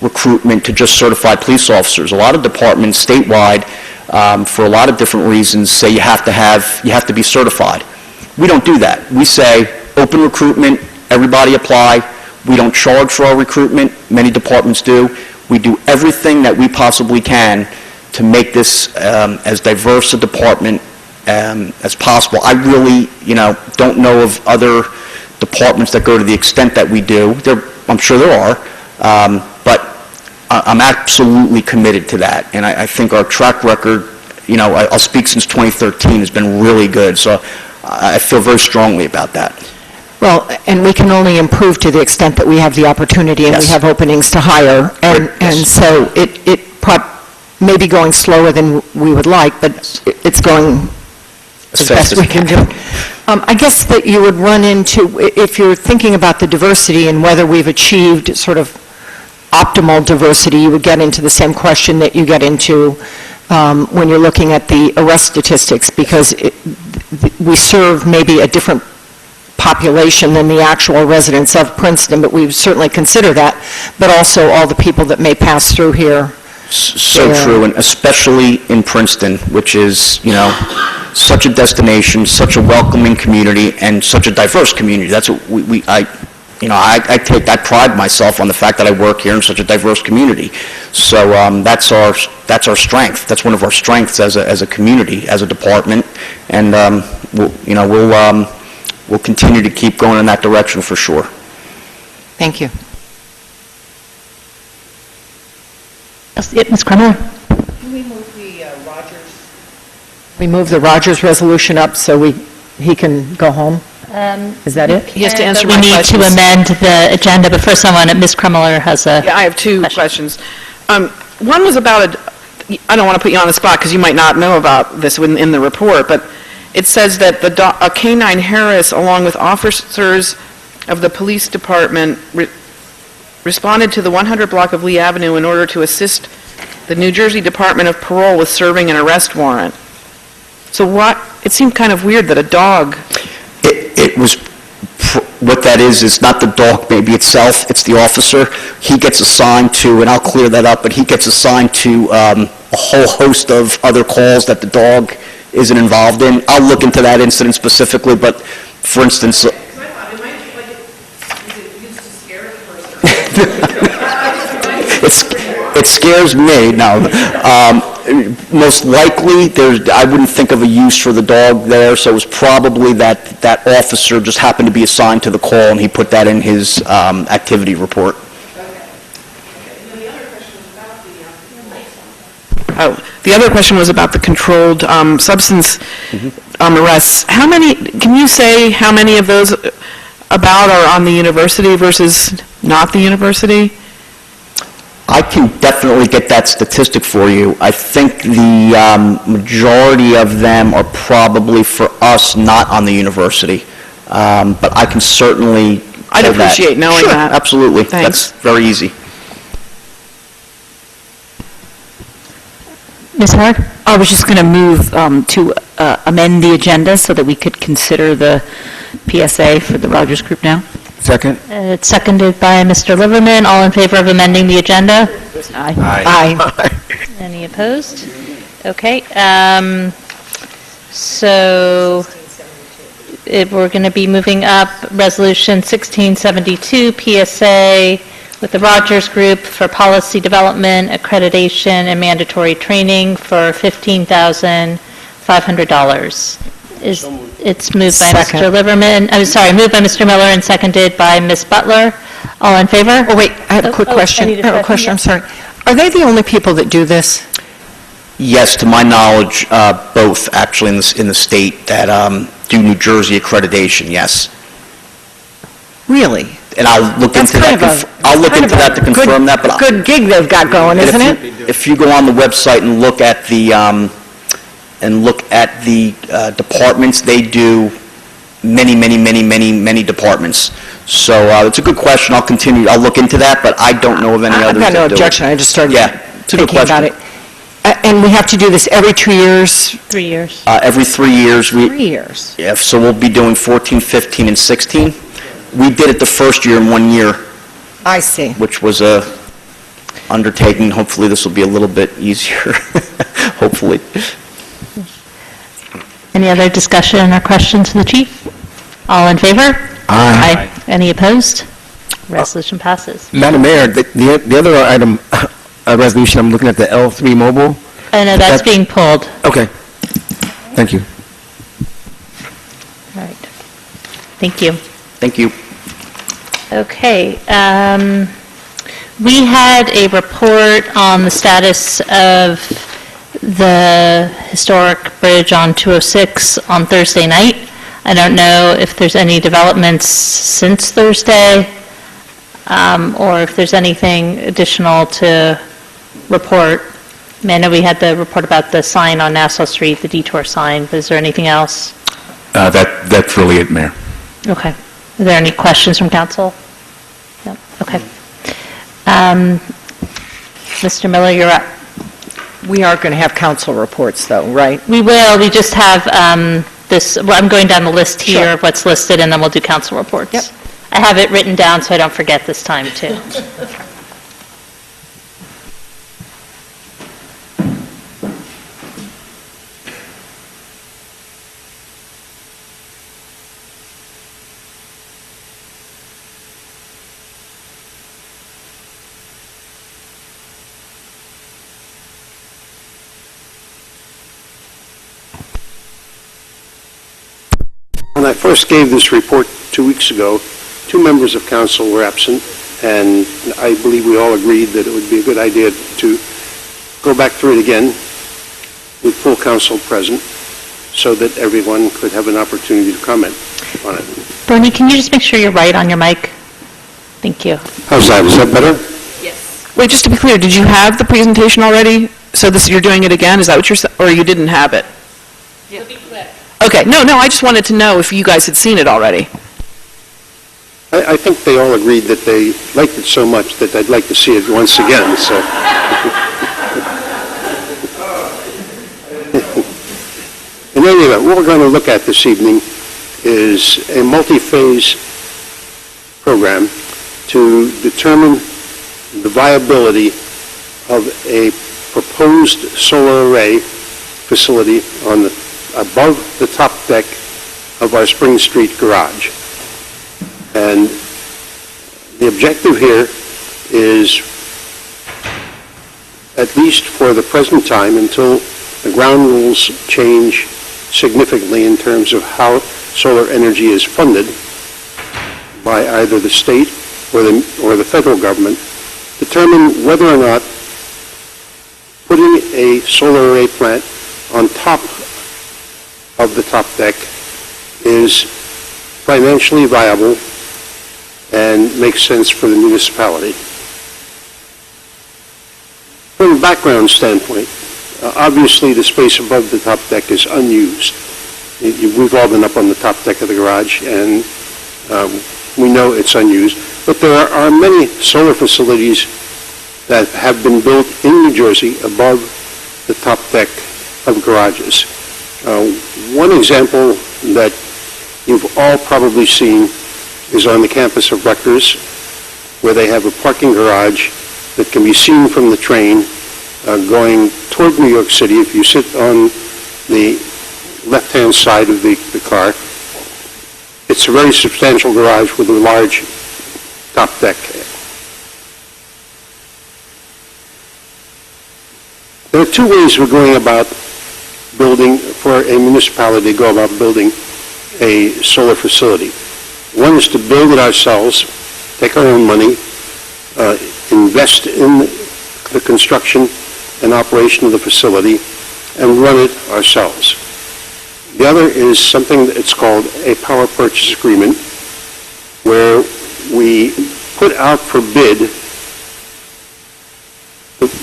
recruitment to just certified police officers. A lot of departments statewide, for a lot of different reasons, say you have to be certified. We don't do that. We say open recruitment, everybody apply. We don't charge for our recruitment. Many departments do. We do everything that we possibly can to make this as diverse a department as possible. I really, don't know of other departments that go to the extent that we do. I'm sure there are, but I'm absolutely committed to that. And I think our track record, I'll speak since 2013, has been really good. So I feel very strongly about that. Well, and we can only improve to the extent that we have the opportunity and we have openings to hire. And so it may be going slower than we would like, but it's going as best we can do. I guess that you would run into, if you're thinking about the diversity and whether we've achieved sort of optimal diversity, you would get into the same question that you get into when you're looking at the arrest statistics, because we serve maybe a different population than the actual residents of Princeton, but we certainly consider that, but also all the people that may pass through here. So true, and especially in Princeton, which is, such a destination, such a welcoming community, and such a diverse community. That's what I pride myself on the fact that I work here in such a diverse community. So that's our strength. That's one of our strengths as a community, as a department, and we'll continue to keep going in that direction for sure. Thank you. Ms. Krumler? Can we move the Rogers? We move the Rogers resolution up so he can go home? Is that it? He has to answer my questions. We need to amend the agenda, but first Ms. Krumler has a... Yeah, I have two questions. One was about I don't want to put you on the spot because you might not know about this in the report, but it says that a canine Harris, along with officers of the police department, responded to the 100 block of Lee Avenue in order to assist the New Jersey Department of Parole with serving an arrest warrant. So it seemed kind of weird that a dog... What that is not the dog maybe itself, it's the officer. He gets assigned to, and I'll clear that up, but he gets assigned to a whole host of other calls that the dog isn't involved in. I'll look into that incident specifically, but for instance... It scares me. No. Most likely, I wouldn't think of a use for the dog there, so it was probably that officer just happened to be assigned to the call, and he put that in his activity report. The other question was about the controlled substance arrests. Can you say how many of those about are on the university versus not the university? I can definitely get that statistic for you. I think the majority of them are probably for us not on the university, but I can certainly... I'd appreciate knowing sure, that. Absolutely. Thanks. That's very easy. Ms. Howard? I was just going to move to amend the agenda so that we could consider the PSA for the Rogers Group now. Second. It's seconded by Mr. Liverman. All in favor of amending the agenda? Aye. Aye. Any opposed? Okay. So we're going to be moving up Resolution 1672, PSA with the Rogers Group for policy development, accreditation, and mandatory training for $15,500. It's moved by Second. Mr. Liverman. I'm sorry, moved by Mr. Miller and seconded by Ms. Butler. All in favor? Oh, wait, I have a quick question. I need I have a question, I'm sorry. Are they the only people that do this? Yes, to my knowledge, both actually in the state that do New Jersey accreditation, yes. Really? And I'll look into that. I'll look into that to confirm that. But good gig they've got going, isn't it? If you go on the website and look at the departments, they do many departments. So it's a good question. I'll look into that, but I don't know of any others I've got no that do it. objection, I just started It's a good thinking about question. it. And we have to do this every 2 years? 3 years. Every 3 years. 3 years. Yeah, so we'll be doing 14, 15, and 16. We did it the first year in 1 year, I see. which was a undertaking. Hopefully, this will be a little bit easier, hopefully. Any other discussion or questions to the chief? All in favor? Aye. Any opposed? Resolution passes. Madam Mayor, the other item, resolution, I'm looking at the L3 mobile. I know that's being pulled. Okay. Thank you. All right. Thank you. Thank you. Okay. We had a report on the status of the historic bridge on 206 on Thursday night. I don't know if there's any developments since Thursday, or if there's anything additional to report. I mean, I know we had the report about the sign on Nassau Street, the detour sign, but is there anything else? That's really it, Mayor. Okay. Are there any questions from council? No? Okay. Mr. Miller, you're up. We are going to have council reports, though, right? We will. We just have well, I'm going down the list here Sure. of what's listed, and then we'll do council reports. Yep. I have it written down so I don't forget this time, too. When I first gave this report 2 weeks ago, 2 members of council were absent, and I believe we all agreed that it would be a good idea to go back through it again with full council present so that everyone could have an opportunity to comment on it. Bernie, can you just make sure you're right on your mic? Thank you. How's that? Is that better? Wait, just to be clear, did you have the presentation already? So you're doing it again? Is that what you're saying? Or you didn't have it? Okay, no, I just wanted to know if you guys had seen it already. I think they all agreed that they liked it so much that they'd like to see it once again, so. In any event, what we're going to look at this evening is a multi-phase program to determine the viability of a proposed solar array facility above the top deck of our Spring Street garage. And the objective here is, at least for the present time, until the ground rules change significantly in terms of how solar energy is funded by either the state or the federal government, determine whether or not putting a solar array plant on top of the top deck is financially viable and makes sense for the municipality. From a background standpoint, obviously the space above the top deck is unused. We've all been up on the top deck of the garage, and we know it's unused. But there are many solar facilities that have been built in New Jersey above the top deck of garages. One example that you've all probably seen is on the campus of Rutgers, where they have a parking garage that can be seen from the train going toward New York City. If you sit on the left-hand side of the car, it's a very substantial garage with a large top deck. There are two ways we're going about building, for a municipality to go about building a solar facility. One is to build it ourselves, take our own money, invest in the construction and operation of the facility, and run it ourselves. The other is something that's called a power purchase agreement, where we put out for bid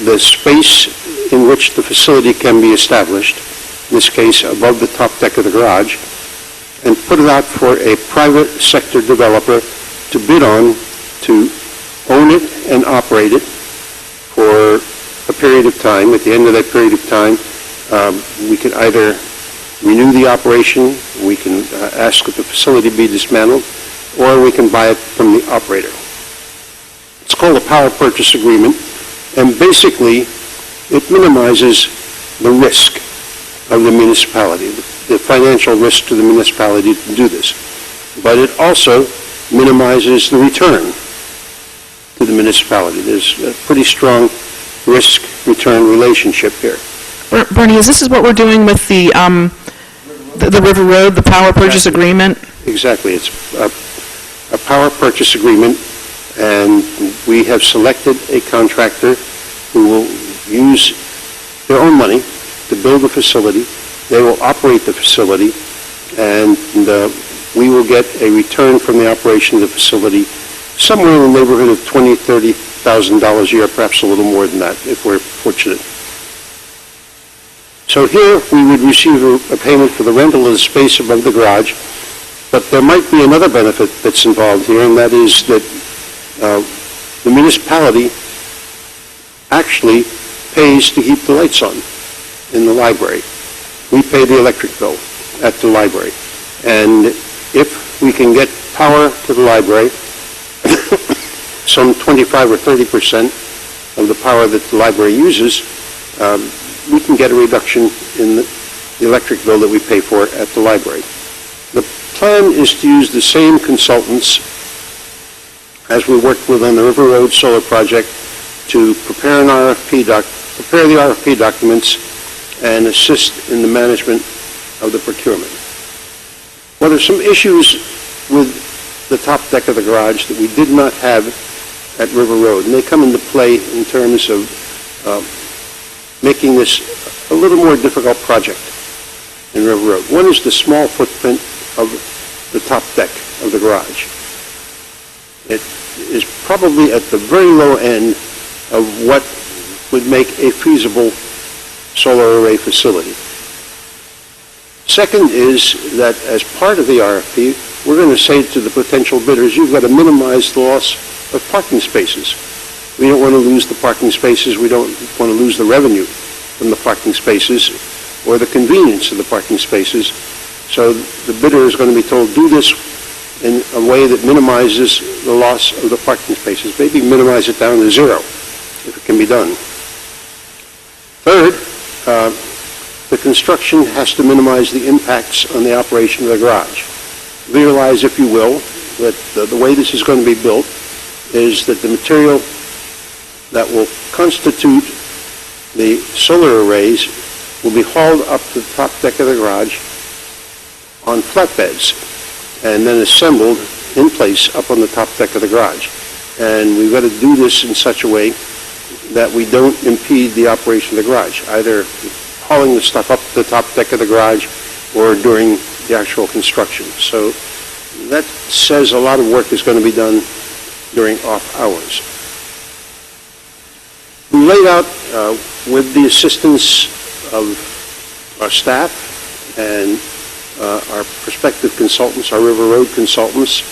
the space in which the facility can be established, in this case above the top deck of the garage, and put it out for a private sector developer to bid on, to own it and operate it for a period of time. At the end of that period of time, we can either renew the operation, we can ask that the facility be dismantled, or we can buy it from the operator. It's called a power purchase agreement, and basically it minimizes the risk of the municipality, the financial risk to the municipality to do this. But it also minimizes the return to the municipality. There's a pretty strong risk-return relationship here. Bernie, is this what we're doing with the River Road, the power purchase agreement? Exactly. It's a power purchase agreement, and we have selected a contractor who will use their own money to build the facility. They will operate the facility, and we will get a return from the operation of the facility somewhere in the neighborhood of $20,000, $30,000 a year, perhaps a little more than that, if we're fortunate. So here we would receive a payment for the rental of the space above the garage, but there might be another benefit that's involved here, and that is that the municipality actually pays to keep the lights on in the library. We pay the electric bill at the library. And if we can get power to the library, some 25 or 30% of the power that the library uses, we can get a reduction in the electric bill that we pay for at the library. The plan is to use the same consultants as we worked with on the River Road Solar Project to prepare the RFP documents and assist in the management of the procurement. Well, there's some issues with the top deck of the garage that we did not have at River Road, and they come into play in terms of making this a little more difficult project in River Road. One is the small footprint of the top deck of the garage. It is probably at the very low end of what would make a feasible solar array facility. Second is that as part of the RFP, we're going to say to the potential bidders, you've got to minimize the loss of parking spaces. We don't want to lose the parking spaces. We don't want to lose the revenue from the parking spaces or the convenience of the parking spaces. So the bidder is going to be told, do this in a way that minimizes the loss of the parking spaces. Maybe minimize it down to zero, if it can be done. Third, the construction has to minimize the impacts on the operation of the garage. Realize, if you will, that the way this is going to be built is that the material that will constitute the solar arrays will be hauled up to the top deck of the garage on flatbeds and then assembled in place up on the top deck of the garage. And we've got to do this in such a way that we don't impede the operation of the garage, either hauling the stuff up the top deck of the garage or during the actual construction. So that says a lot of work is going to be done during off hours. We laid out, with the assistance of our staff and our prospective consultants, our River Road consultants,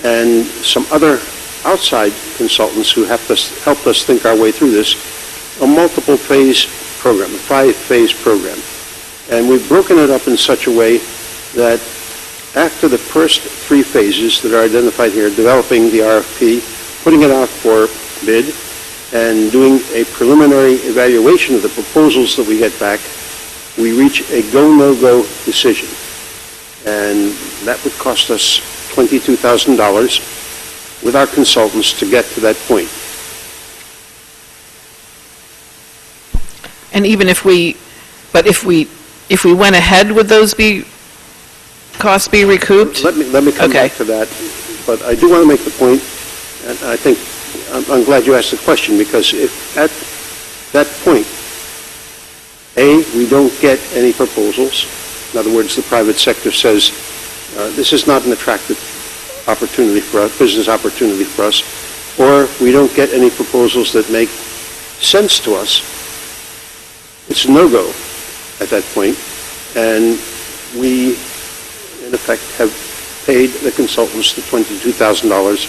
and some other outside consultants who helped us think our way through this, a multiple phase program, a 5-phase program. And we've broken it up in such a way that after the first 3 phases that are identified here, developing the RFP, putting it out for bid, and doing a preliminary evaluation of the proposals that we get back, we reach a go, no-go decision. And that would cost us $22,000 with our consultants to get to that point. And even if we went ahead, would those costs be recouped? Let me come back to that, but I do want to make the point, and I think I'm glad you asked the question, because if at that point, A, we don't get any proposals, in other words, the private sector says, this is not an attractive opportunity for us, business opportunity for us, or we don't get any proposals that make sense to us, it's a no-go at that point, and we, in effect, have paid the consultants the $22,000,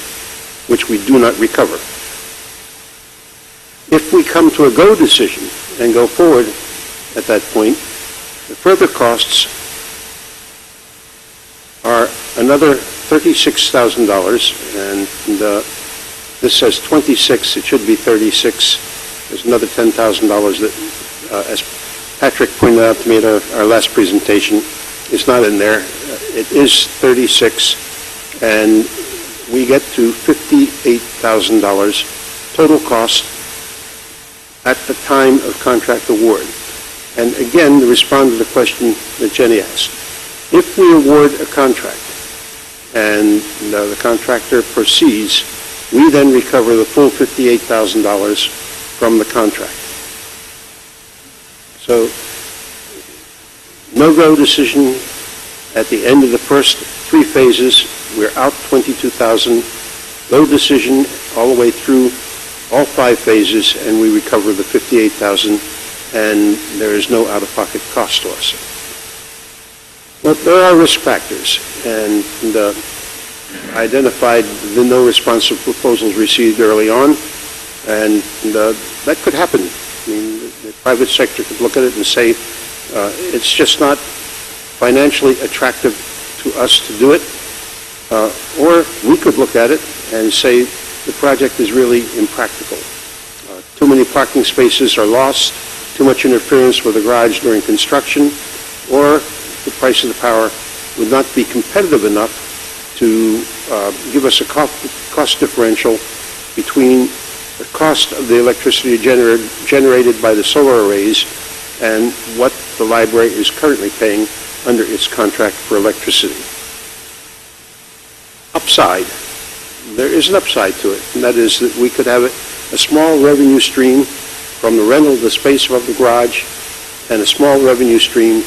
which we do not recover. If we come to a go decision and go forward at that point, the further costs are another $36,000, and this says 26, it should be 36. There's another $10,000 that, as Patrick pointed out to me at our last presentation, is not in there. It is 36, and we get to $58,000 total cost at the time of contract award. And again, to respond to the question that Jenny asked, if we award a contract and the contractor proceeds, we then recover the full $58,000 from the contract. So, no-go decision at the end of the first 3 phases, we're out $22,000. Go decision all the way through all 5 phases, and we recover the $58,000, and there is no out-of-pocket cost to us. But there are risk factors, and I identified the no responsive proposals received early on, and that could happen. I mean, the private sector could look at it and say, it's just not financially attractive to us to do it, or we could look at it and say the project is really impractical. Too many parking spaces are lost, too much interference with the garage during construction, or the price of the power would not be competitive enough to give us a cost differential between the cost of the electricity generated by the solar arrays and what the library is currently paying under its contract for electricity. Upside. There is an upside to it, and that is that we could have a small revenue stream from the rental of the space above the garage and a small revenue stream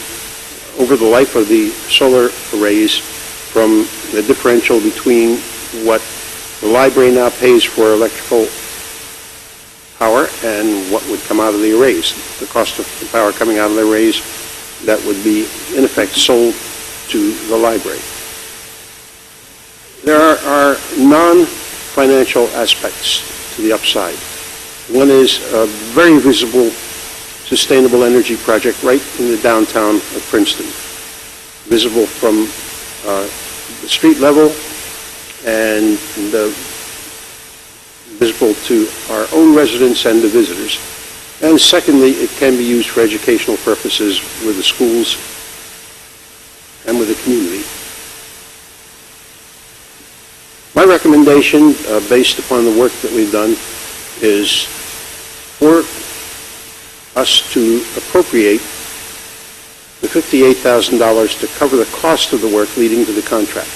over the life of the solar arrays from the differential between what the library now pays for electrical power and what would come out of the arrays. The cost of the power coming out of the arrays that would be, in effect, sold to the library. There are non-financial aspects to the upside. One is a very visible sustainable energy project right in the downtown of Princeton, visible from the street level and visible to our own residents and the visitors. And secondly, it can be used for educational purposes with the schools and with the community. My recommendation, based upon the work that we've done, is for us to appropriate the $58,000 to cover the cost of the work leading to the contract.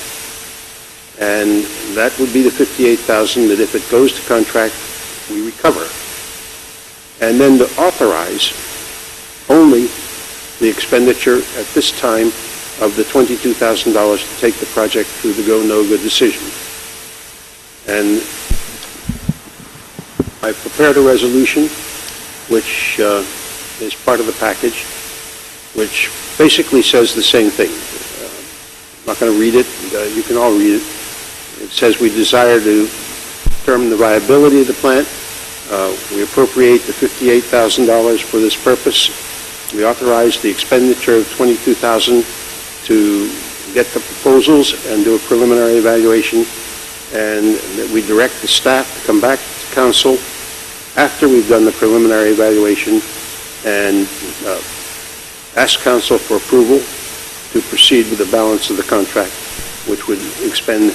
And that would be the $58,000 that if it goes to contract, we recover. And then to authorize only the expenditure at this time of the $22,000 to take the project through the go, no go decision. And I prepared a resolution which is part of the package, which basically says the same thing. I'm not going to read it. You can all read it. It says we desire to determine the viability of the plant. We appropriate the $58,000 for this purpose. We authorize the expenditure of $22,000 to get the proposals and do a preliminary evaluation, and that we direct the staff to come back to council after we've done the preliminary evaluation and ask council for approval to proceed with the balance of the contract, which would expend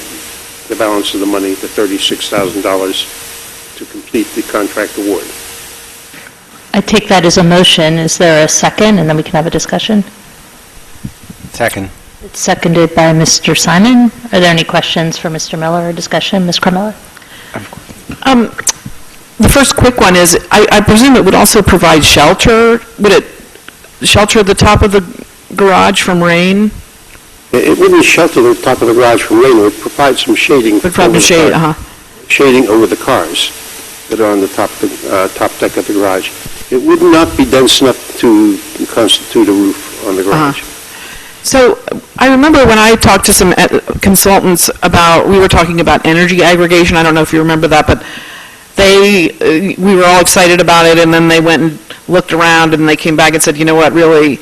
the balance of the money, the $36,000, to complete the contract award. I take that as a motion. Is there a second? And then we can have a discussion. Second. It's seconded by Mr. Simon. Are there any questions for Mr. Miller or discussion? Ms. Carmella? The first quick one is, I presume it would also provide shelter. Would it shelter the top of the garage from rain? It wouldn't shelter the top of the garage from rain. It would provide some shading. Shading over the cars that are on the top deck of the garage. It would not be dense enough to constitute a roof on the garage. So I remember when I talked to some consultants we were talking about energy aggregation. I don't know if you remember that, but we were all excited about it, and then they went and looked around, and they came back and said, you know what, really,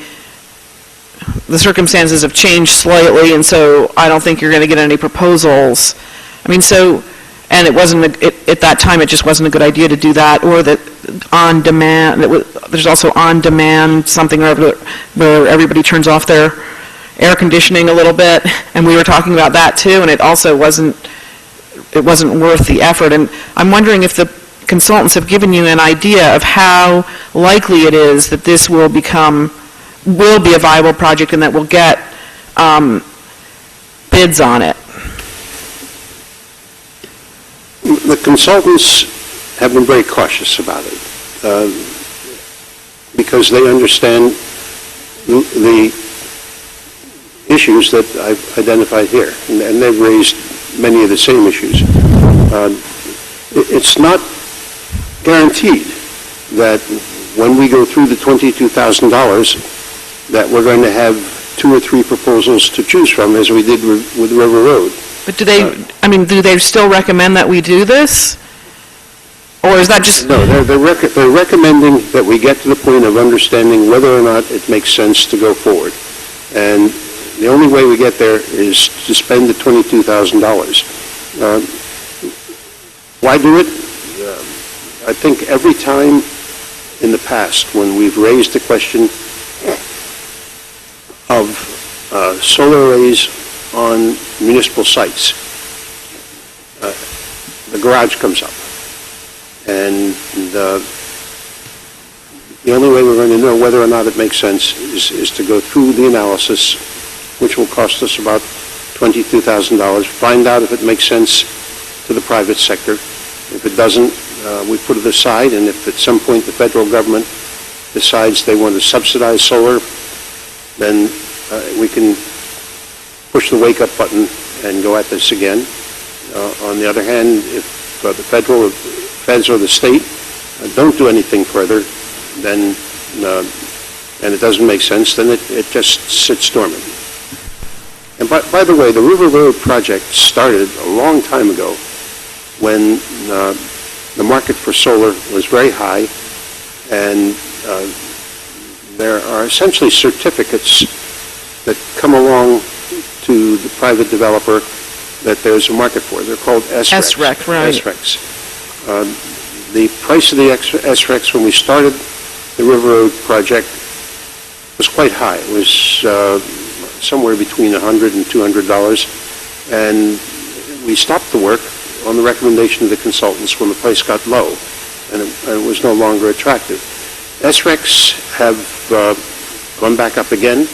the circumstances have changed slightly, and so I don't think you're going to get any proposals. I mean, and it wasn't, at that time, it just wasn't a good idea to do that, or that on demand, there's also on demand, something where everybody turns off their air conditioning a little bit, and we were talking about that too, and it also wasn't worth the effort. And I'm wondering if the consultants have given you an idea of how likely it is that this will be a viable project and that we'll get bids on it. The consultants have been very cautious about it because they understand the issues that I've identified here, and they've raised many of the same issues. It's not guaranteed that when we go through the $22,000 that we're going to have 2 or 3 proposals to choose from, as we did with River Road. But do they still recommend that we do this? Or is that just... No, they're recommending that we get to the point of understanding whether or not it makes sense to go forward. And the only way we get there is to spend the $22,000. Why do it? I think every time in the past when we've raised the question of solar arrays on municipal sites, the garage comes up. And the only way we're going to know whether or not it makes sense is to go through the analysis, which will cost us about $22,000, find out if it makes sense to the private sector. If it doesn't, we put it aside, and if at some point the federal government decides they want to subsidize solar, then we can push the wake-up button and go at this again. On the other hand, if the feds or the state don't do anything further, then and it doesn't make sense, then it just sits dormant. And by the way, the River Road project started a long time ago when the market for solar was very high, and there are essentially certificates that come along to the private developer that there's a market for. They're called SRECs. SREC, right. SRECs. The price of the SRECs when we started the River Road project was quite high. It was somewhere between $100 and $200, and we stopped the work on the recommendation of the consultants when the price got low, and it was no longer attractive. SRECs have gone back up again.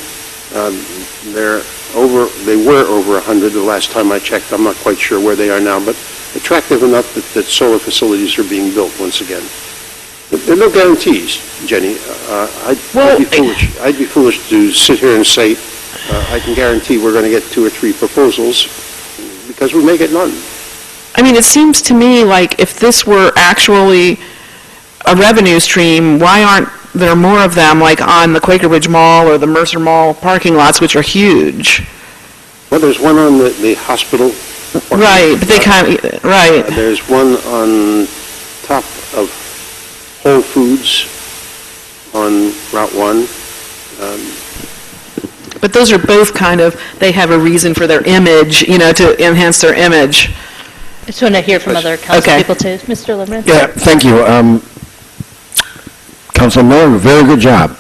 They were over 100 the last time I checked. I'm not quite sure where they are now, but attractive enough that solar facilities are being built once again. But there are no guarantees, Jenny. I'd be foolish to sit here and say I can guarantee we're going to get 2 or 3 proposals, because we may get none. I mean, it seems to me like if this were actually a revenue stream, why aren't there more of them, like on the Quaker Ridge Mall or the Mercer Mall parking lots, which are huge? Well, there's one on the hospital. Right, but they right. There's one on top of Whole Foods on Route 1. But those are both they have a reason for their image, to enhance their image. I just want to hear from other council people too. Mr. Limerence? Yeah, thank you. Councilman Miller, very good job.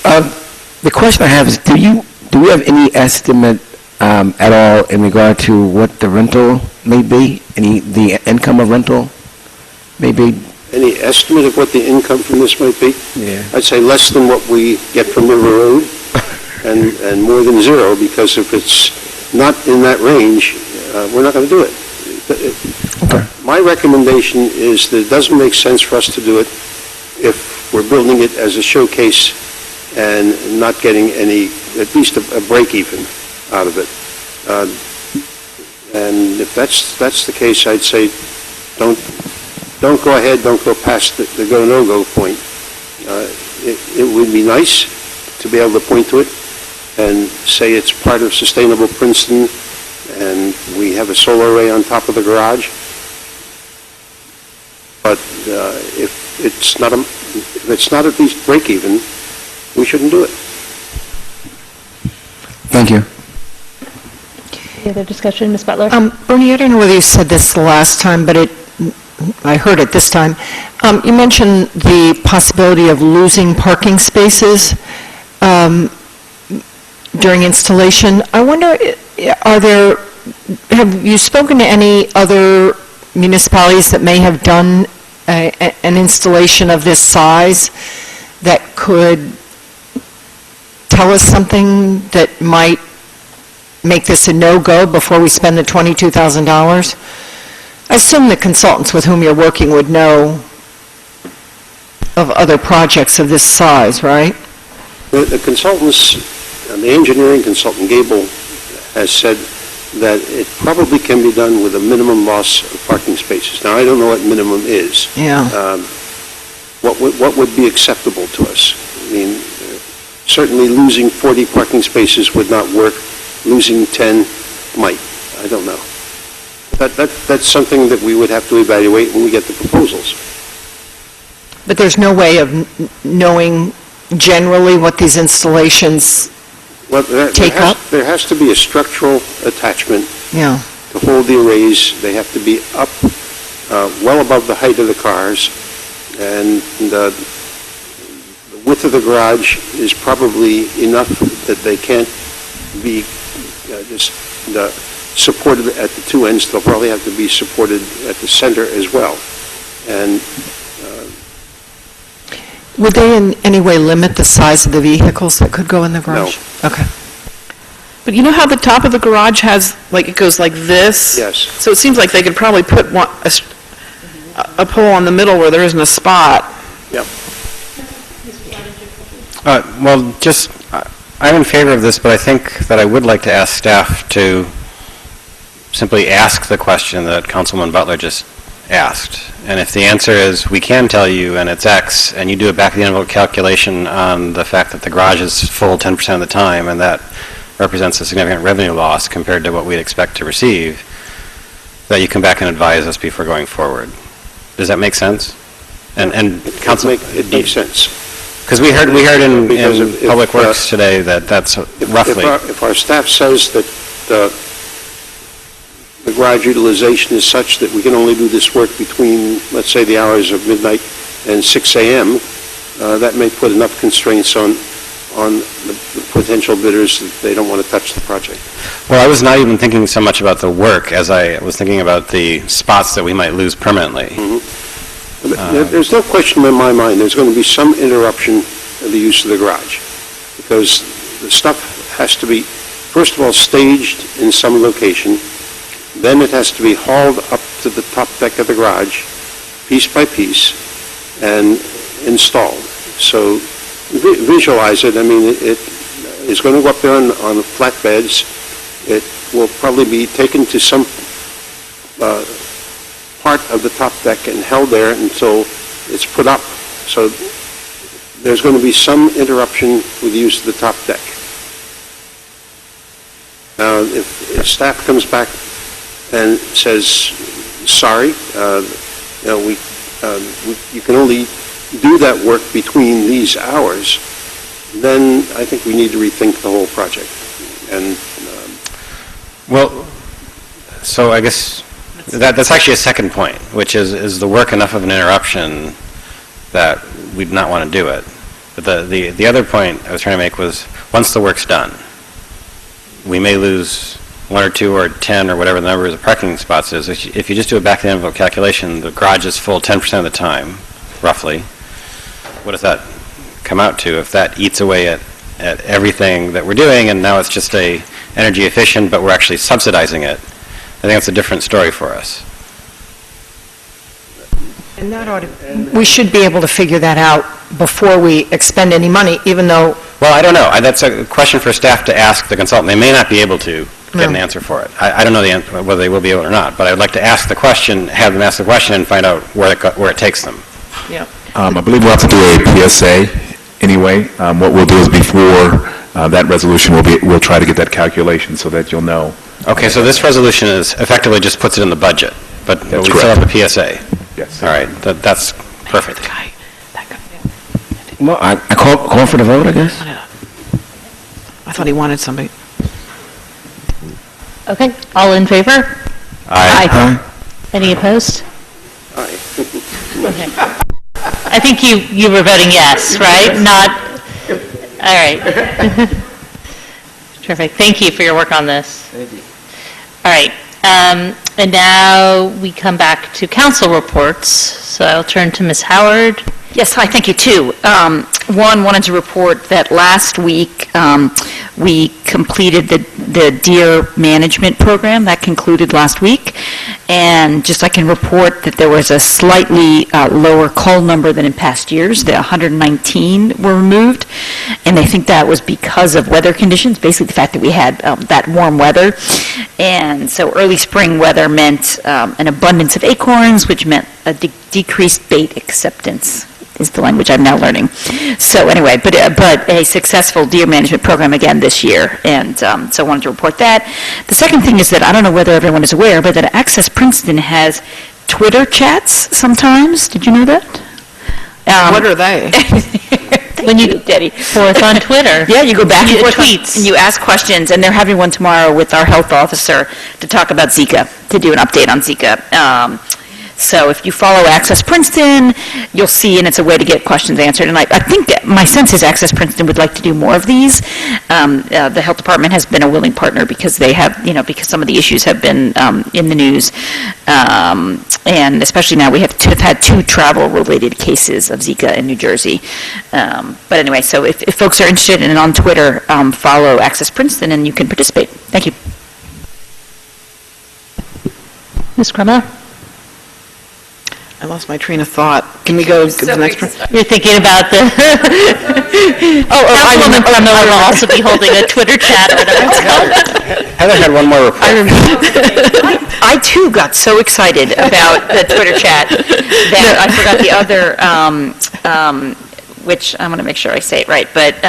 The question I have is, do we have any estimate at all in regard to what the rental may be, the income of rental may be? Any estimate of what the income from this might be? Yeah. I'd say less than what we get from River Road, and more than zero, because if it's not in that range, we're not going to do it. My recommendation is that it doesn't make sense for us to do it if we're building it as a showcase and not getting at least a break even out of it. And if that's the case, I'd say don't go ahead, don't go past the go, no-go point. It would be nice to be able to point to it and say it's part of Sustainable Princeton, and we have a solar array on top of the garage. But if it's not at least break even, we shouldn't do it. Thank you. Any other discussion, Ms. Butler? Bernie, I don't know whether you said this the last time, but I heard it this time. You mentioned the possibility of losing parking spaces during installation. I wonder, have you spoken to any other municipalities that may have done an installation of this size that could tell us something that might make this a no-go before we spend the $22,000? I assume the consultants with whom you're working would know of other projects of this size, right? The consultants, the engineering consultant, Gable, has said that it probably can be done with a minimum loss of parking spaces. Now, I don't know what minimum is. Yeah. What would be acceptable to us? I mean, certainly losing 40 parking spaces would not work. Losing 10 might. I don't know. That's something that we would have to evaluate when we get the proposals. But there's no way of knowing generally what these installations take up? There has to be a structural attachment to hold the arrays. They have to be up well above the height of the cars, and the width of the garage is probably enough that they can't be just supported at the two ends. They'll probably have to be supported at the center as well. And would they in any way limit the size of the vehicles that could go in the garage? No. Okay. But you know how the top of the garage has, it goes like this? Yes. So it seems like they could probably put a pole on the middle where there isn't a spot. Yep. I'm in favor of this, but I think that I would like to ask staff to simply ask the question that Councilman Butler just asked. And if the answer is, we can tell you, and it's X, and you do a back-of-the-envelope calculation on the fact that the garage is full 10% of the time, and that represents a significant revenue loss compared to what we'd expect to receive, that you come back and advise us before going forward. Does that make sense? And Council... It makes sense. Because we heard in If- Public Works today that that's roughly... If our staff says that the garage utilization is such that we can only do this work between, let's say, the hours of midnight and 6 a.m., that may put enough constraints on the potential bidders that they don't want to touch the project. Well, I was not even thinking so much about the work as I was thinking about the spots that we might lose permanently. There's no question in my mind there's going to be some interruption of the use of the garage, because the stuff has to be, first of all, staged in some location, then it has to be hauled up to the top deck of the garage, piece by piece, and installed. So visualize it. I mean, it is going to go up there on flatbeds. It will probably be taken to some part of the top deck and held there until it's put up. So there's going to be some interruption with the use of the top deck. Now, if staff comes back and says, sorry, you can only do that work between these hours, then I think we need to rethink the whole project. And Well, so I guess that's actually a second point, which is the work enough of an interruption that we'd not want to do it? But the other point I was trying to make was, once the work's done, we may lose 1 or 2 or 10 or whatever the number of parking spots is. If you just do a back-of-the-envelope calculation, the garage is full 10% of the time, roughly. What does that come out to if that eats away at everything that we're doing, and now it's just a energy efficient, but we're actually subsidizing it? I think that's a different story for us. And that we should be able to figure that out before we expend any money, even though... Well, I don't know. That's a question for staff to ask the consultant. They may not be able to get an answer for it. I don't know the answer, whether they will be able or not, but I would like to ask the question, have them ask the question, and find out where it takes them. Yeah. I believe we'll have to do a PSA anyway. What we'll do is before that resolution, we'll try to get that calculation so that you'll know. Okay, so this resolution is effectively just puts it in the budget, but we still have a PSA. Yes. All right, that's perfect. Well, I call for the vote, I guess. I thought he wanted somebody. Okay, all in favor? Aye. Any opposed? Aye. Okay. I think you were voting yes, right? Not, all right. Terrific. Thank you for your work on this. Thank you. All right. And now we come back to council reports. So I'll turn to Ms. Howard. Yes, hi, thank you, too. One, wanted to report that last week we completed the deer management program. That concluded last week. And just I can report that there was a slightly lower call number than in past years. The 119 were removed. And I think that was because of weather conditions, basically the fact that we had that warm weather. And so early spring weather meant an abundance of acorns, which meant a decreased bait acceptance, is the language I'm now learning. So anyway, but a successful deer management program again this year, and so I wanted to report that. The second thing is that I don't know whether everyone is aware, but that Access Princeton has Twitter chats sometimes. Did you know that? What are they? When you forth on Twitter. Yeah, you go back and forth tweets. and you ask questions, and they're having one tomorrow with our health officer to talk about Zika, to do an update on Zika. So if you follow Access Princeton, you'll see, and it's a way to get questions answered. And I think my sense is Access Princeton would like to do more of these. The health department has been a willing partner because they have, because some of the issues have been in the news. And especially now we have had 2 travel-related cases of Zika in New Jersey. But anyway, so if folks are interested and on Twitter, follow Access Princeton and you can participate. Thank you. Ms. Crummell? I lost my train of thought. Can we go to the next one? You're thinking about the, Councilwoman Plummer will also be holding a Twitter chat or whatever it's called. Heather had one more report. I too got so excited about the Twitter chat that I forgot the other, which I'm going to make sure I say it right, but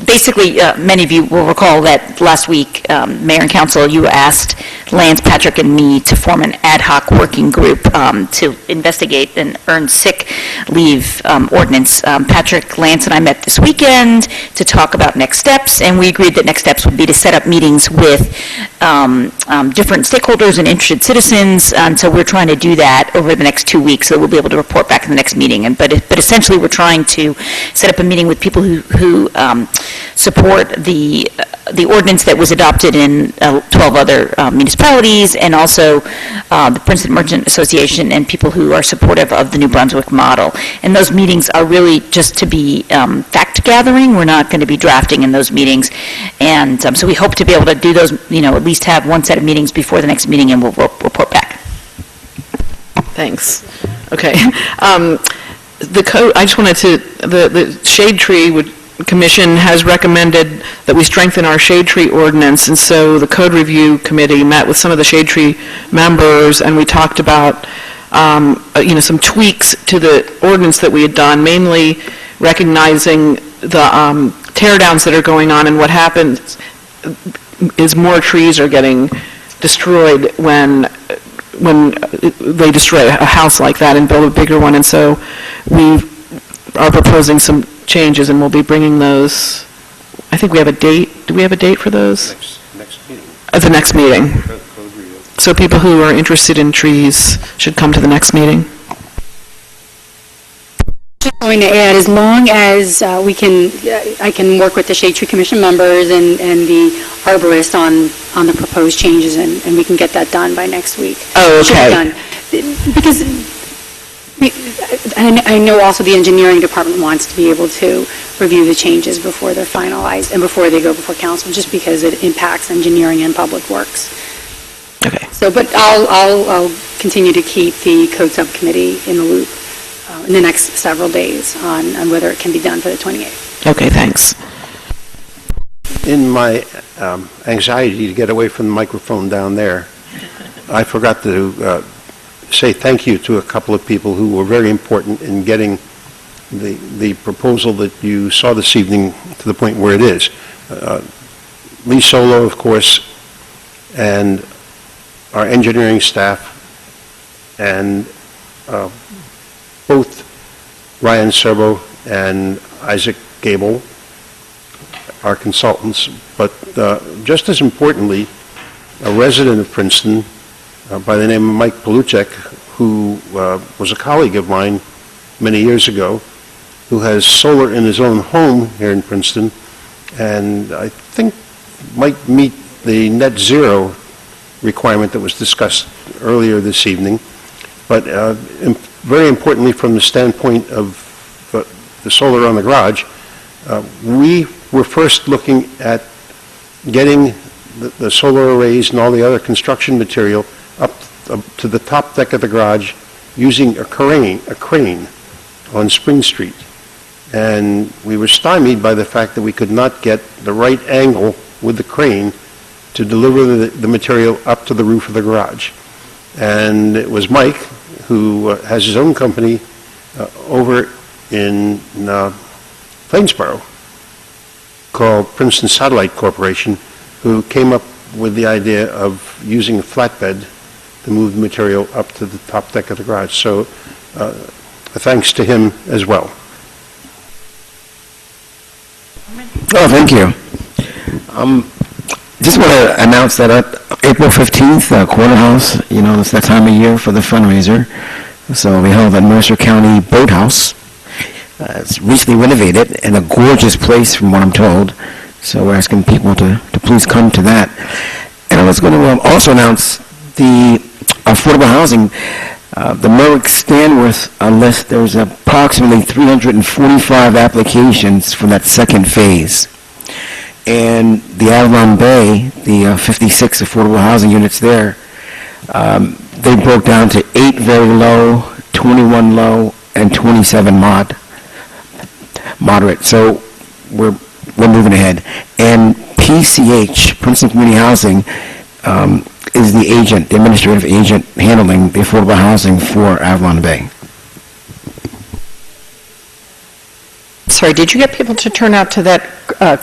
basically, many of you will recall that last week, Mayor and Council, you asked Lance, Patrick, and me to form an ad hoc working group to investigate an earned sick leave ordinance. Patrick, Lance, and I met this weekend to talk about next steps, and we agreed that next steps would be to set up meetings with different stakeholders and interested citizens, and so we're trying to do that over the next 2 weeks, so that we'll be able to report back in the next meeting. But essentially, we're trying to set up a meeting with people who support the ordinance that was adopted in 12 other municipalities, and also the Princeton Merchant Association, and people who are supportive of the New Brunswick model. And those meetings are really just to be fact-gathering. We're not going to be drafting in those meetings. And so we hope to be able to do those, at least have one set of meetings before the next meeting, and we'll report back. Thanks. Okay. The code, I just wanted to, the Shade Tree Commission has recommended that we strengthen our shade tree ordinance, and so the Code Review Committee met with some of the shade tree members, and we talked about, some tweaks to the ordinance that we had done, mainly recognizing the tear downs that are going on, and what happens is more trees are getting destroyed when they destroy a house like that and build a bigger one, and so we are proposing some changes, and we'll be bringing those. I think we have a date. Do we have a date for those? Next meeting. At the next meeting. So people who are interested in trees should come to the next meeting. Just going to add, as long as I can work with the Shade Tree Commission members and the arborist on the proposed changes, and we can get that done by next week. Oh, okay. Done. Because I know also the engineering department wants to be able to review the changes before they're finalized and before they go before council, just because it impacts engineering and public works. Okay. So, but I'll continue to keep the code subcommittee in the loop in the next several days on whether it can be done for the 28th. Okay, thanks. In my anxiety to get away from the microphone down there, I forgot to say thank you to a couple of people who were very important in getting the proposal that you saw this evening to the point where it is. Lee Solo, of course, and our engineering staff, and both Ryan Serbo and Isaac Gable, our consultants, but just as importantly, a resident of Princeton by the name of Mike Paluchek, who was a colleague of mine many years ago, who has solar in his own home here in Princeton, and I think might meet the net zero requirement that was discussed earlier this evening. But very importantly, from the standpoint of the solar on the garage, we were first looking at getting the solar arrays and all the other construction material up to the top deck of the garage using a crane on Spring Street. And we were stymied by the fact that we could not get the right angle with the crane to deliver the material up to the roof of the garage. And it was Mike, who has his own company over in Plainsboro called Princeton Satellite Corporation, who came up with the idea of using a flatbed to move the material up to the top deck of the garage. So thanks to him as well. Oh, thank you. Just want to announce that April 15th, Quarter House, it's that time of year for the fundraiser. So we held at Mercer County Boathouse. It's recently renovated and a gorgeous place from what I'm told. So we're asking people to please come to that. And I was going to also announce the affordable housing, the Merrick Stanworth list. There's approximately 345 applications for that second phase. And the Avalon Bay, the 56 affordable housing units there, they broke down to 8 very low 21 low, and 27 moderate. So we're moving ahead. And PCH, Princeton Community Housing, is the agent, the administrative agent handling the affordable housing for Avalon Bay. Sorry, did you get people to turn out to that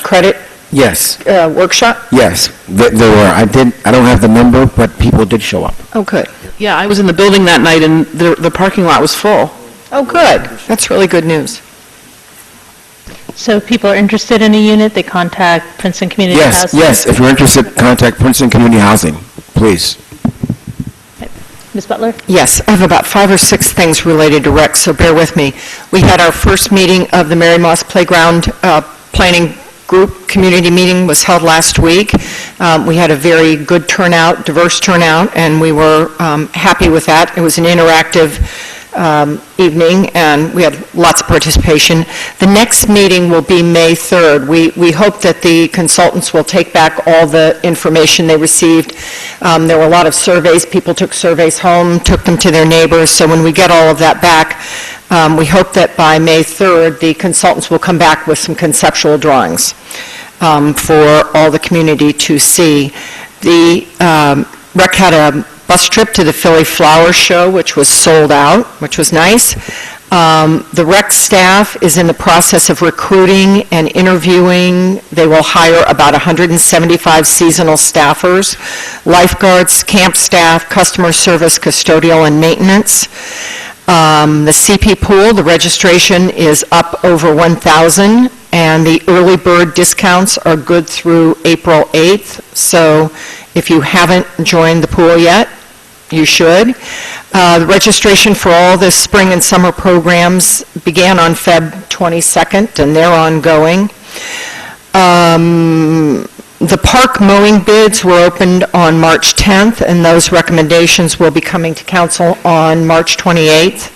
credit Yes, workshop? yes, there were. I don't have the number, but people did show up. Oh, good. Yeah, I was in the building that night, and the parking lot was full. Oh, good. That's really good news. So if people are interested in a unit, they contact Princeton Community Housing? Yes, if you're interested, contact Princeton Community Housing, please. Ms. Butler? Yes, I have about 5 or 6 things related to rec, so bear with me. We had our first meeting of the Mary Moss Playground Planning Group. Community meeting was held last week. We had a very good turnout, diverse turnout, and we were happy with that. It was an interactive evening, and we had lots of participation. The next meeting will be May 3rd. We hope that the consultants will take back all the information they received. There were a lot of surveys. People took surveys home, took them to their neighbors. So when we get all of that back, we hope that by May 3rd, the consultants will come back with some conceptual drawings for all the community to see. The rec had a bus trip to the Philly Flower Show, which was sold out, which was nice. The rec staff is in the process of recruiting and interviewing. They will hire about 175 seasonal staffers, lifeguards, camp staff, customer service, custodial, and maintenance. The CP pool, the registration is up over 1,000, and the early bird discounts are good through April 8th. So if you haven't joined the pool yet, you should. The registration for all the spring and summer programs began on Feb 22nd, and they're ongoing. The park mowing bids were opened on March 10th, and those recommendations will be coming to council on March 28th.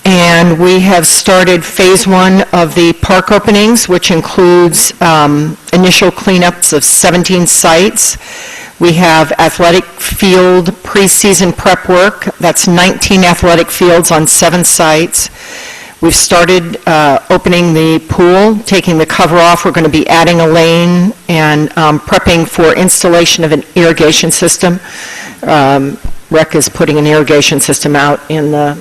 And we have started Phase 1 of the park openings, which includes initial cleanups of 17 sites. We have athletic field preseason prep work. That's 19 athletic fields on 7 sites. We've started opening the pool, taking the cover off. We're going to be adding a lane and prepping for installation of an irrigation system. Rec is putting an irrigation system out in the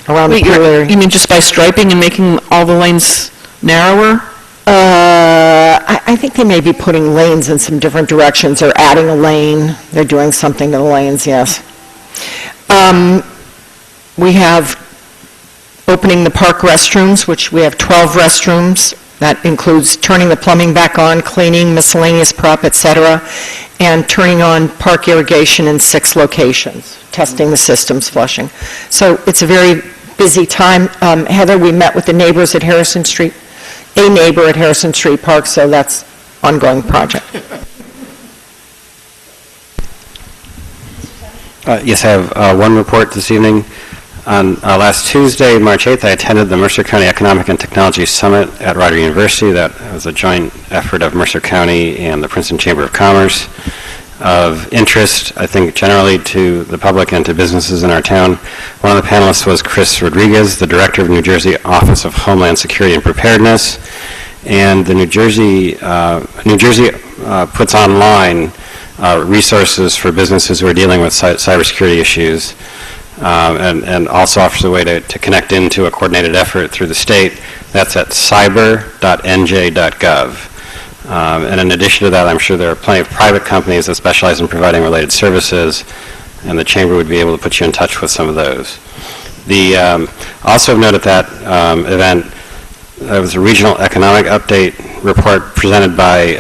around the pool area. You mean just by striping and making all the lanes narrower? I think they may be putting lanes in some different directions or adding a lane. They're doing something to the lanes, yes. We have opening the park restrooms, which we have 12 restrooms. That includes turning the plumbing back on, cleaning, miscellaneous prep, et cetera, and turning on park irrigation in 6 locations, testing the systems, flushing. So it's a very busy time. Heather, we met with the neighbors at Harrison Street, a neighbor at Harrison Street Park, so that's ongoing project. Yes, I have one report this evening. On last Tuesday, March 8th, I attended the Mercer County Economic and Technology Summit at Rider University. That was a joint effort of Mercer County and the Princeton Chamber of Commerce. Of interest, I think, generally to the public and to businesses in our town. One of the panelists was Chris Rodriguez, the Director of New Jersey Office of Homeland Security and Preparedness. And the New Jersey puts online resources for businesses who are dealing with cybersecurity issues. And also offers a way to connect into a coordinated effort through the state. That's at cyber.nj.gov. And in addition to that, I'm sure there are plenty of private companies that specialize in providing related services, and the Chamber would be able to put you in touch with some of those. Also of note at that event, there was a regional economic update report presented by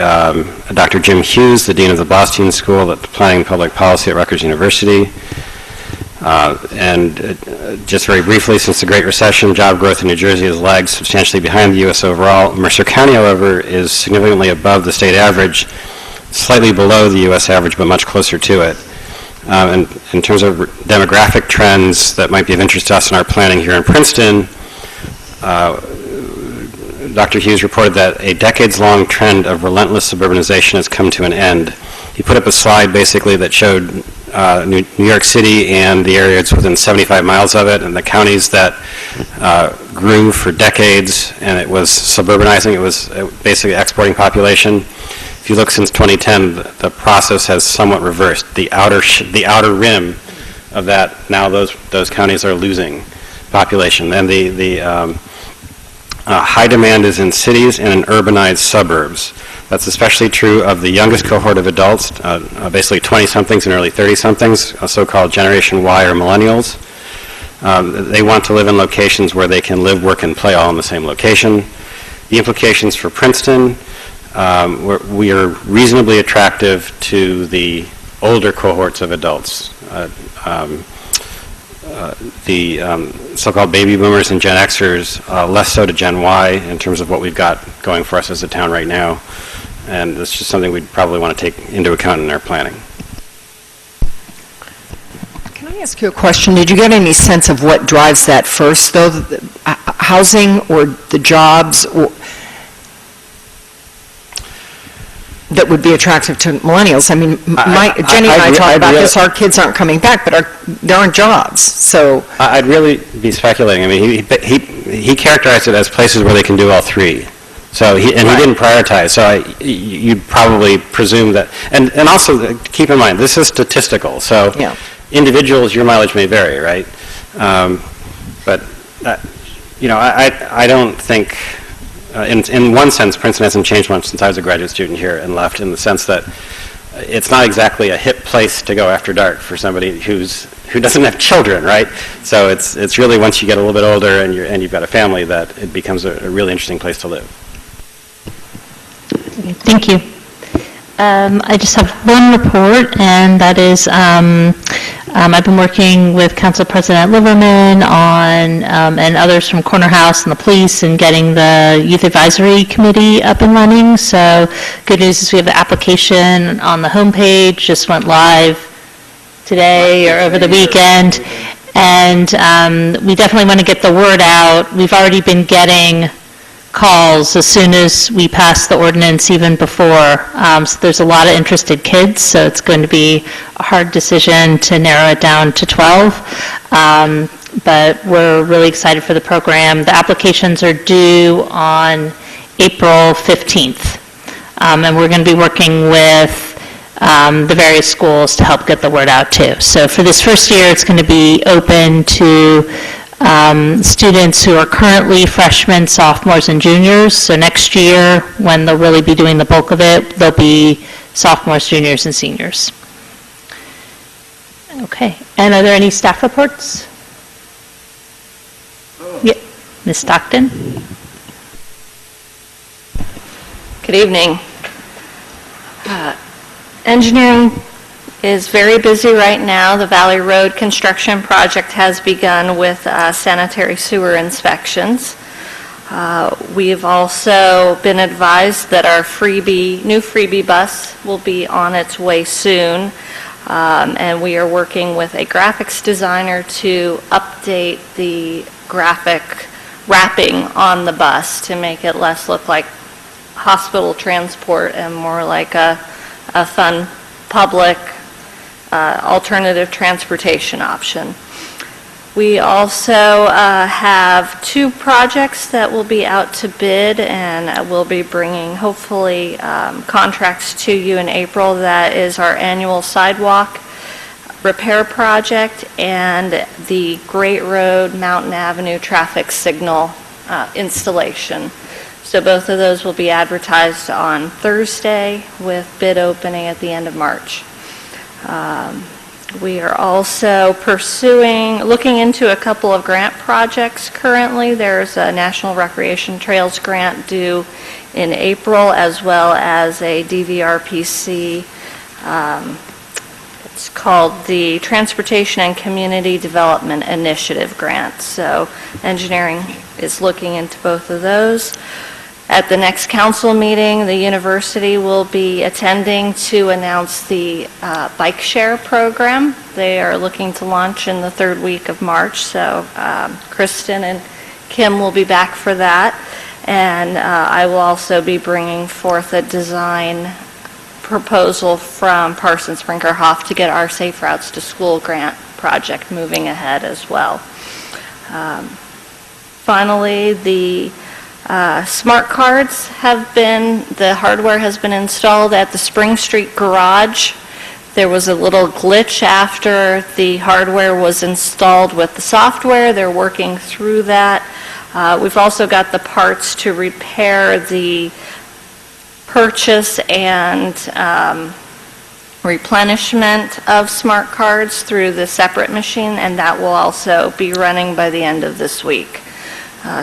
Dr. Jim Hughes, the Dean of the Boston School at Planning and Public Policy at Rutgers University. Just very briefly, since the Great Recession, job growth in New Jersey has lagged substantially behind the U.S. overall. Mercer County, however, is significantly above the state average, slightly below the U.S. average, but much closer to it. And in terms of demographic trends that might be of interest to us in our planning here in Princeton, Dr. Hughes reported that a decades-long trend of relentless suburbanization has come to an end. He put up a slide basically that showed New York City and the areas within 75 miles of it, and the counties that grew for decades, and it was suburbanizing. It was basically exporting population. If you look since 2010, the process has somewhat reversed. The outer rim of that, now those counties are losing population, and the high demand is in cities and in urbanized suburbs. That's especially true of the youngest cohort of adults, basically 20-somethings and early 30-somethings, so-called Generation Y or millennials. They want to live in locations where they can live, work, and play all in the same location. The implications for Princeton, we are reasonably attractive to the older cohorts of adults. The so-called baby boomers and Gen Xers, less so to Gen Y in terms of what we've got going for us as a town right now. And it's just something we'd probably want to take into account in our planning. Can I ask you a question? Did you get any sense of what drives that first, though? Housing or the jobs that would be attractive to millennials? I mean, Jenny and I talk about this, our kids aren't coming back, but there aren't jobs, so... I'd really be speculating. I mean, he characterized it as places where they can do all three. So he didn't prioritize. So you'd probably presume that, and also keep in mind, this is statistical. So individuals, your mileage may vary, right? But I don't think, in one sense, Princeton hasn't changed much since I was a graduate student here and left, in the sense that it's not exactly a hip place to go after dark for somebody who doesn't have children, right? So it's really once you get a little bit older and you've got a family that it becomes a really interesting place to live. Thank you. I just have one report, and that is I've been working with Council President Liverman on, and others from Corner House and the police, and getting the Youth Advisory Committee up and running. So good news is we have the application on the homepage, just went live today or over the weekend. And we definitely want to get the word out. We've already been getting calls as soon as we pass the ordinance, even before. So there's a lot of interested kids, so it's going to be a hard decision to narrow it down to 12. But we're really excited for the program. The applications are due on April 15th. And we're going to be working with the various schools to help get the word out too. So for this first year, it's going to be open to students who are currently freshmen, sophomores, and juniors. So next year, when they'll really be doing the bulk of it, they'll be sophomores, juniors, and seniors. Okay. And are there any staff reports? Yeah. Ms. Stockton? Good evening. Engineering is very busy right now. The Valley Road construction project has begun with sanitary sewer inspections. We've also been advised that our new freebie bus will be on its way soon, and we are working with a graphics designer to update the graphic wrapping on the bus to make it less look like hospital transport and more like a fun public alternative transportation option. We also have 2 projects that will be out to bid, and we'll be bringing hopefully contracts to you in April. That is our annual sidewalk repair project and the Great Road Mountain Avenue traffic signal installation. So both of those will be advertised on Thursday with bid opening at the end of March. We are also looking into a couple of grant projects currently. There's a National Recreation Trails grant due in April, as well as a DVRPC. It's called the Transportation and Community Development Initiative grant. So engineering is looking into both of those. At the next council meeting, the university will be attending to announce the bike share program. They are looking to launch in the 3rd week of March, so Kristen and Kim will be back for that. And I will also be bringing forth a design proposal from Parsons Brinkerhoff to get our Safe Routes to School grant project moving ahead as well. Finally, the smart cards the hardware has been installed at the Spring Street Garage. There was a little glitch after the hardware was installed with the software. They're working through that. We've also got the parts to repair the purchase and replenishment of smart cards through the separate machine, and that will also be running by the end of this week.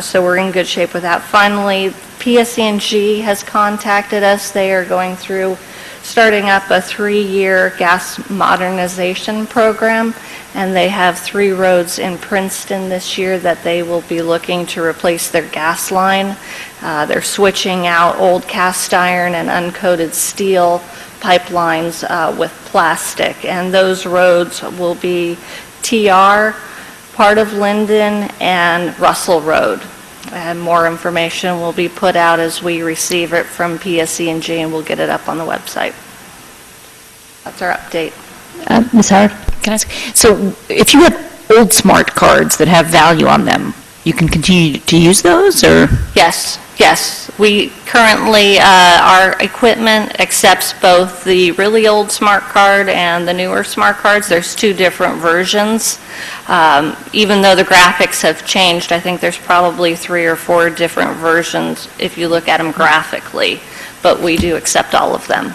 So we're in good shape with that. Finally, PSE&G has contacted us. They are going through starting up a 3-year gas modernization program, and they have 3 roads in Princeton this year that they will be looking to replace their gas line. They're switching out old cast iron and uncoated steel pipelines with plastic, and those roads will be TR, part of Linden, and Russell Road. And more information will be put out as we receive it from PSE&G, and we'll get it up on the website. That's our update. Ms. Howard, can I ask? So if you have old smart cards that have value on them, you can continue to use those, or? Yes. We currently, our equipment accepts both the really old smart card and the newer smart cards. There's 2 different versions. Even though the graphics have changed, I think there's probably 3 or 4 different versions if you look at them graphically, but we do accept all of them.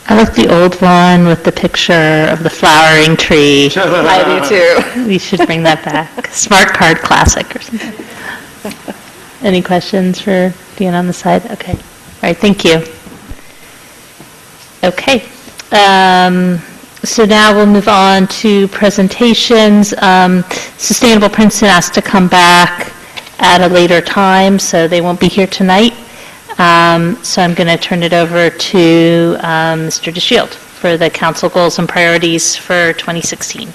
I like the old one with the picture of the flowering tree. I do too. We should bring that back. Smart card classic or something. Any questions for Deanna on the side? Okay. All right, thank you. Okay. So now we'll move on to presentations. Sustainable Princeton asked to come back at a later time, so they won't be here tonight. So I'm going to turn it over to Mr. DeShield for the council goals and priorities for 2016.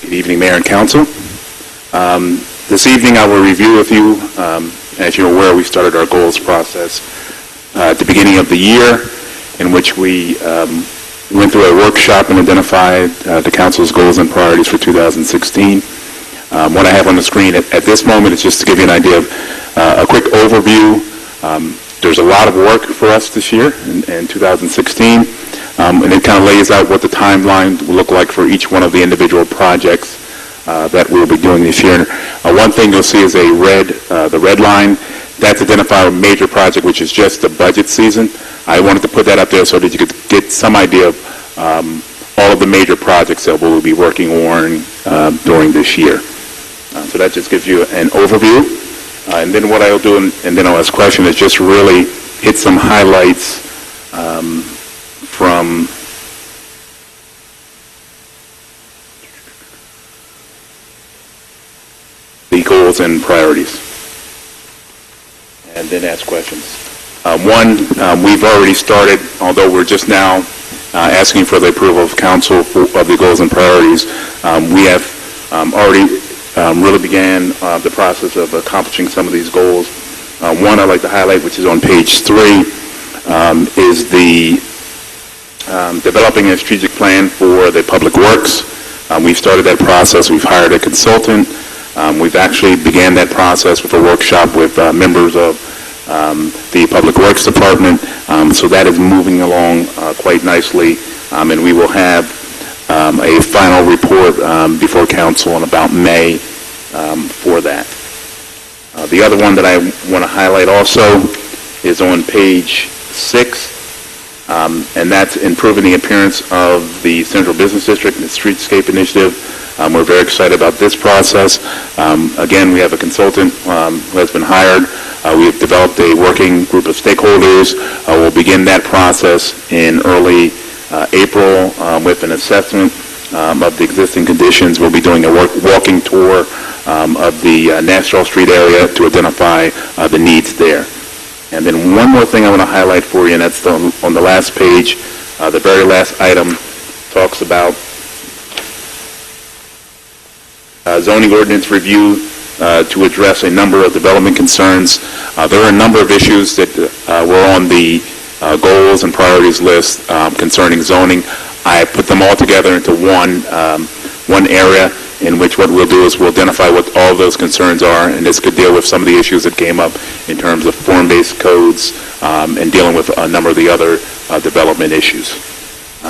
Good evening, Mayor and Council. This evening I will review with you, as you're aware, we started our goals process at the beginning of the year, in which we went through a workshop and identified the Council's goals and priorities for 2016. What I have on the screen at this moment is just to give you an idea of a quick overview. There's a lot of work for us this year in 2016. And it kind of lays out what the timeline will look like for each one of the individual projects that we'll be doing this year. One thing you'll see is the red line. That's identify a major project, which is just the budget season. I wanted to put that up there so that you could get some idea of all of the major projects that we'll be working on during this year. So that just gives you an overview. And then what I'll do, and then I'll ask questions, is just really hit some highlights from the goals and priorities, and then ask questions. We've already started, although we're just now asking for the approval of council of the goals and priorities. We have already really began the process of accomplishing some of these goals. One I'd like to highlight, which is on page 3, is the developing a strategic plan for the public works. We've started that process. We've hired a consultant. We've actually began that process with a workshop with members of the Public Works Department. So that is moving along quite nicely, and we will have a final report before council in about May for that. The other one that I want to highlight also is on page 6. and that's improving the appearance of the Central Business District and the Streetscape Initiative. We're very excited about this process. Again, we have a consultant who has been hired. We have developed a working group of stakeholders. We'll begin that process in early April with an assessment of the existing conditions. We'll be doing a walking tour of the Nassau Street area to identify the needs there. And then one more thing I want to highlight for you, and that's on the last page. The very last item talks about zoning ordinance review to address a number of development concerns. There are a number of issues that were on the goals and priorities list concerning zoning. I put them all together into one area in which what we'll do is we'll identify what all of those concerns are, and this could deal with some of the issues that came up in terms of form-based codes and dealing with a number of the other development issues.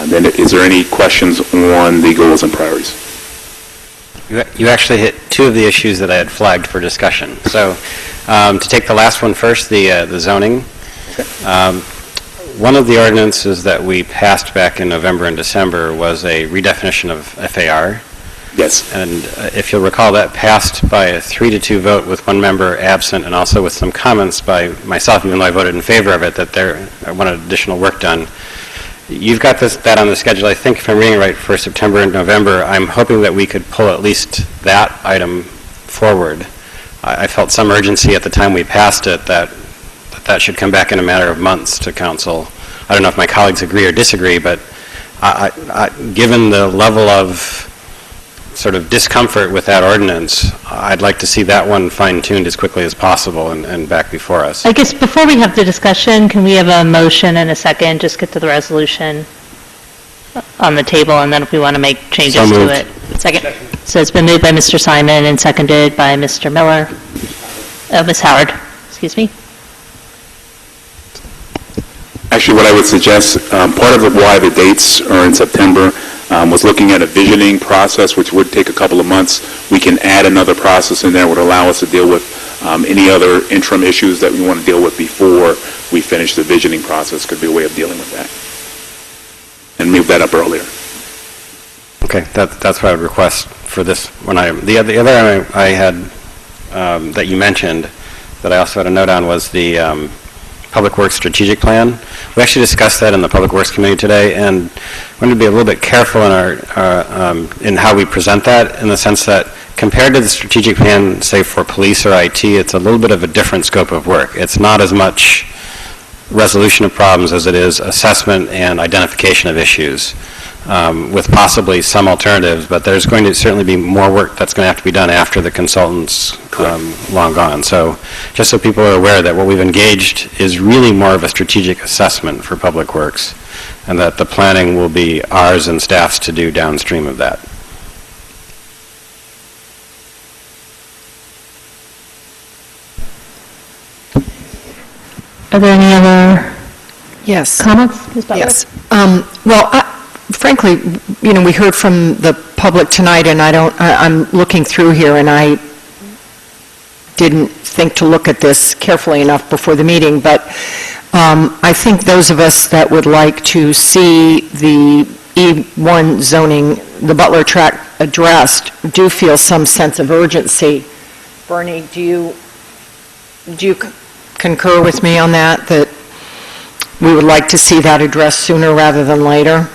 Then is there any questions on the goals and priorities? You actually hit two of the issues that I had flagged for discussion. So to take the last one first, the zoning. One of the ordinances that we passed back in November and December was a redefinition of FAR. Yes. And if you'll recall, that passed by a 3-2 vote with one member absent, and also with some comments by myself, even though I voted in favor of it, that I wanted additional work done. You've got that on the schedule, I think, if I'm reading it right, for September and November. I'm hoping that we could pull at least that item forward. I felt some urgency at the time we passed it that should come back in a matter of months to council. I don't know if my colleagues agree or disagree, but given the level of sort of discomfort with that ordinance, I'd like to see that one fine-tuned as quickly as possible and back before us. I guess before we have the discussion, can we have a motion and a second, just get to the resolution on the table, and then if we want to make changes to it. Second. So it's been moved by Mr. Simon and seconded by Mr. Miller. Ms. Howard, excuse me. Actually, what I would suggest, part of why the dates are in September was looking at a visioning process, which would take a couple of months. We can add another process in there that would allow us to deal with any other interim issues that we want to deal with before we finish the visioning process. Could be a way of dealing with that. And move that up earlier. Okay, that's what I would request for this one item. The other item I had that you mentioned that I also had a note on was the Public Works Strategic Plan. We actually discussed that in the Public Works Committee today, and we want to be a little bit careful in how we present that, in the sense that compared to the strategic plan, say for police or IT, it's a little bit of a different scope of work. It's not as much resolution of problems as it is assessment and identification of issues, with possibly some alternatives, but there's going to certainly be more work that's going to have to be done after the consultant's long gone. So just so people are aware that what we've engaged is really more of a strategic assessment for Public Works, and that the planning will be ours and staff's to do downstream of that. Are there any other comments? Ms. Butler? Yes. Well, frankly, we heard from the public tonight, and I'm looking through here, and I didn't think to look at this carefully enough before the meeting, but I think those of us that would like to see the E1 zoning, the Butler tract addressed, do feel some sense of urgency. Bernie, do you concur with me on that we would like to see that addressed sooner rather than later?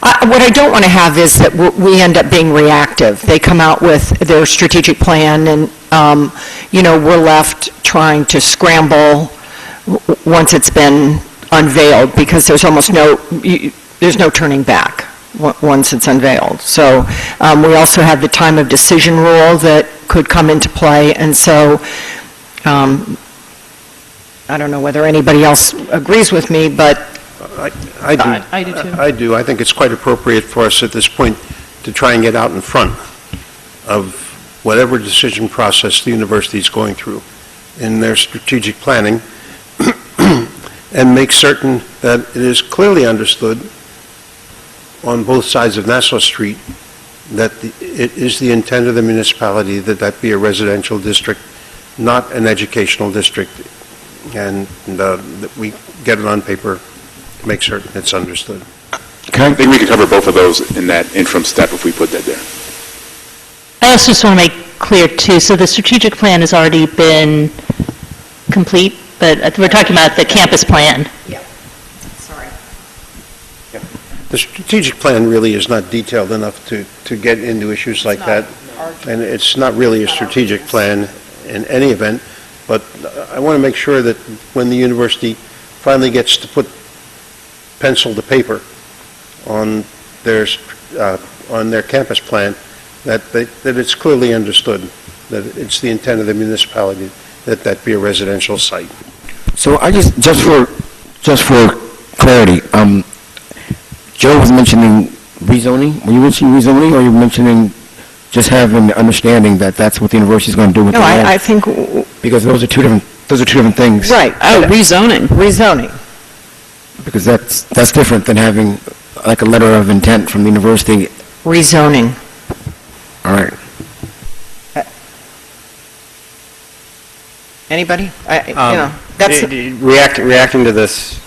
What I don't want to have is that we end up being reactive. They come out with their strategic plan, and we're left trying to scramble once it's been unveiled, because there's almost no turning back once it's unveiled. So we also have the time of decision rule that could come into play, and so I don't know whether anybody else agrees with me, but I do. I do too. I do. I think it's quite appropriate for us at this point to try and get out in front of whatever decision process the university is going through in their strategic planning and make certain that it is clearly understood on both sides of Nassau Street that it is the intent of the municipality that be a residential district, not an educational district, and that we get it on paper to make certain it's understood. I think we could cover both of those in that interim step if we put that there. I also just want to make clear, too, so the strategic plan has already been complete, but we're talking about the campus plan. Yeah. Sorry. The strategic plan really is not detailed enough to get into issues like that, and it's not really a strategic plan in any event, but I want to make sure that when the university finally gets to put pencil to paper on their campus plan, that it's clearly understood that it's the intent of the municipality that that be a residential site. So I just for clarity, Joe was mentioning rezoning. Were you mentioning rezoning, or were you mentioning just having the understanding that that's what the university is going to do with the land? I think... Because those are two different things. Right. Oh, rezoning. Rezoning. Because that's different than having like a letter of intent from the university. Rezoning. All right. Anybody? That's... Reacting to this,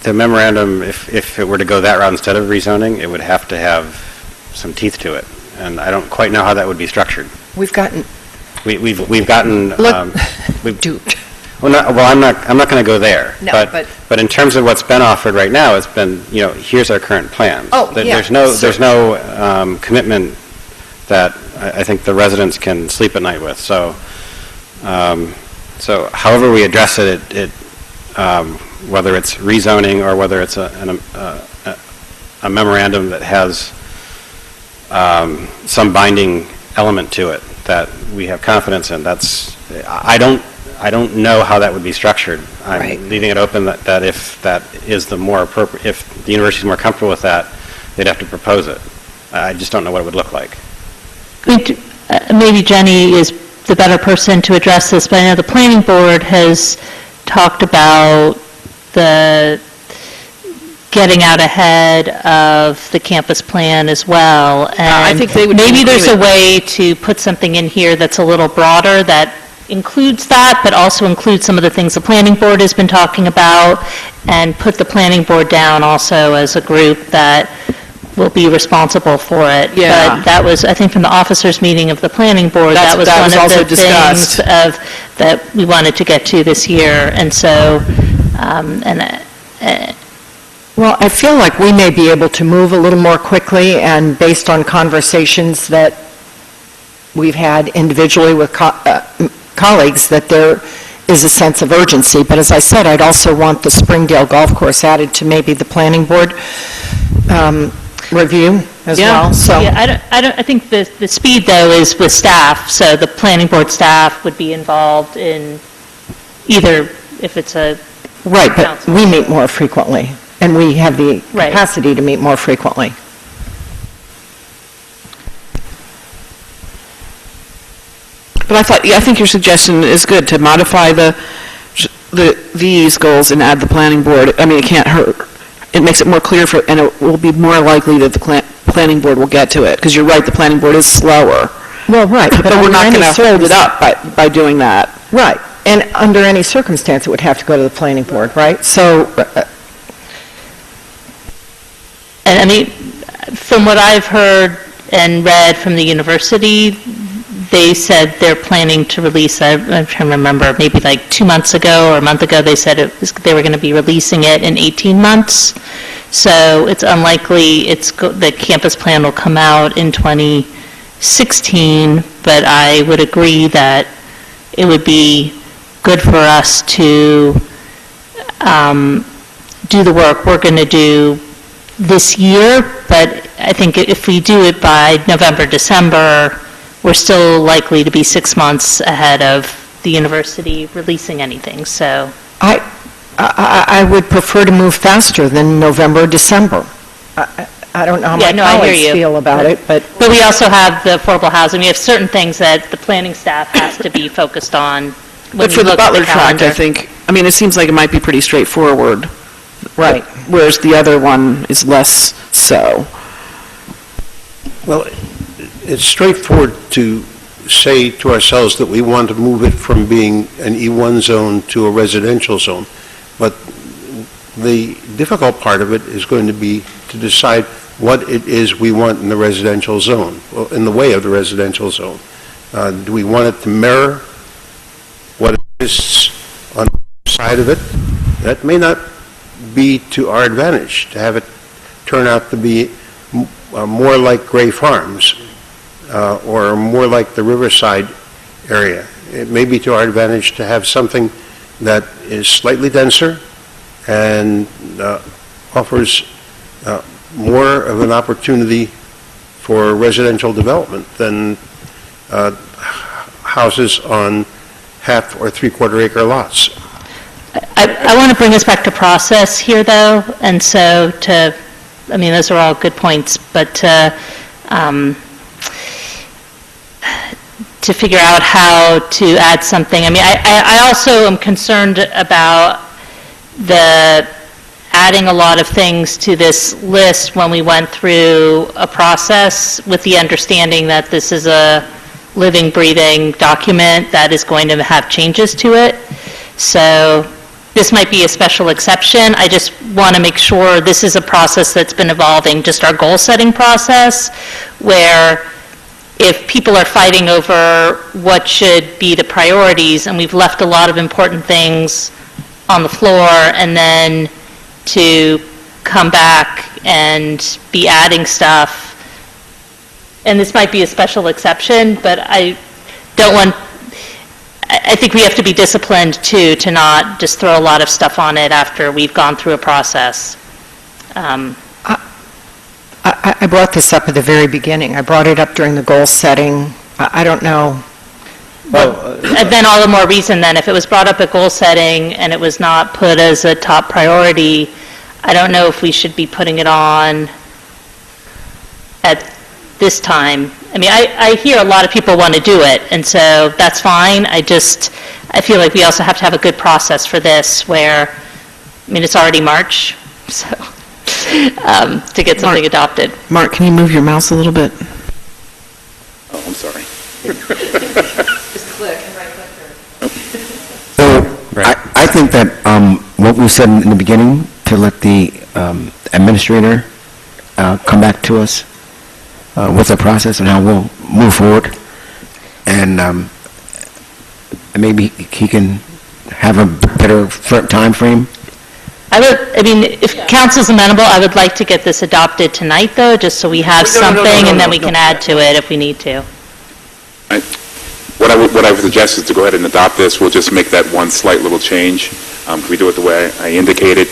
the memorandum, if it were to go that route instead of rezoning, it would have to have some teeth to it, and I don't quite know how that would be structured. We've gotten... We've gotten... We've duped. Well, I'm not going to go there. No, but in terms of what's been offered right now, it's been, here's our current plan. Oh, yeah. There's no commitment that I think the residents can sleep at night with. So however we address it, whether it's rezoning or whether it's a memorandum that has some binding element to it that we have confidence in, I don't know how that would be structured. I'm leaving it open that if that is the more appropriate, if the university is more comfortable with that, they'd have to propose it. I just don't know what it would look like. Maybe Jenny is the better person to address this, but I know the planning board has talked about the getting out ahead of the campus plan as well. And I think they would maybe there's a way to put something in here that's a little broader that includes that, but also includes some of the things the planning board has been talking about, and put the planning board down also as a group that will be responsible for it. Yeah. But that was, I think, from the officers' meeting of the planning board, that was one of the things that we wanted to get to this year. And so, Well, I feel like we may be able to move a little more quickly, and based on conversations that we've had individually with colleagues, that there is a sense of urgency. But as I said, I'd also want the Springdale Golf Course added to maybe the planning board review as well. So yeah, I think the speed, though, is with staff. So the planning board staff would be involved in either, if it's a right, but we meet more frequently, and we have the capacity to meet more frequently. But I think your suggestion is good, to modify these goals and add the planning board. I mean, it can't hurt. It makes it more clear, and it will be more likely that the planning board will get to it, because you're right, the planning board is slower. Well, right. But we're not going to hold it up by doing that. Right. And under any circumstance, it would have to go to the planning board, right? So... And I mean, from what I've heard and read from the university, they said they're planning to release, I'm trying to remember, maybe like 2 months ago or a month ago, they said they were going to be releasing it in 18 months. So it's unlikely the campus plan will come out in 2016, but I would agree that it would be good for us to do the work we're going to do this year, but I think if we do it by November, December, we're still likely to be 6 months ahead of the university releasing anything. So I would prefer to move faster than November, December. I don't know how my colleagues feel about it, but we also have the affordable housing. We have certain things that the planning staff has to be focused on. But for the Butler tract, I think, it seems like it might be pretty straightforward. Right. Whereas the other one is less so. Well, it's straightforward to say to ourselves that we want to move it from being an E1 zone to a residential zone. But the difficult part of it is going to be to decide what it is we want in the residential zone, well, in the way of the residential zone. Do we want it to mirror what it is on the side of it? That may not be to our advantage, to have it turn out to be more like Gray Farms or more like the Riverside area. It may be to our advantage to have something that is slightly denser and offers more of an opportunity for residential development than houses on half or three-quarter acre lots. I want to bring us back to process here, though, and so those are all good points, but to figure out how to add something. I also am concerned about the adding a lot of things to this list when we went through a process with the understanding that this is a living, breathing document that is going to have changes to it. So this might be a special exception. I just want to make sure this is a process that's been evolving, just our goal-setting process, where if people are fighting over what should be the priorities, and we've left a lot of important things on the floor, and then to come back and be adding stuff, and this might be a special exception, but I think we have to be disciplined, too, to not just throw a lot of stuff on it after we've gone through a process. I brought this up at the very beginning. I brought it up during the goal setting. I don't know. And then all the more reason then, if it was brought up at goal setting and it was not put as a top priority, I don't know if we should be putting it on at this time. I hear a lot of people want to do it, and so that's fine. I feel like we also have to have a good process for this where, it's already March, so to get something adopted. Mark, can you move your mouse a little bit? Oh, I'm sorry. Just click and right-click. So I think that what we said in the beginning, to let the administrator come back to us with the process and how we'll move forward, and maybe he can have a better time frame. If council's amenable, I would like to get this adopted tonight, though, just so we have something, and then we can add to it if we need to. What I would suggest is to go ahead and adopt this. We'll just make that one slight little change. If we do it the way I indicated,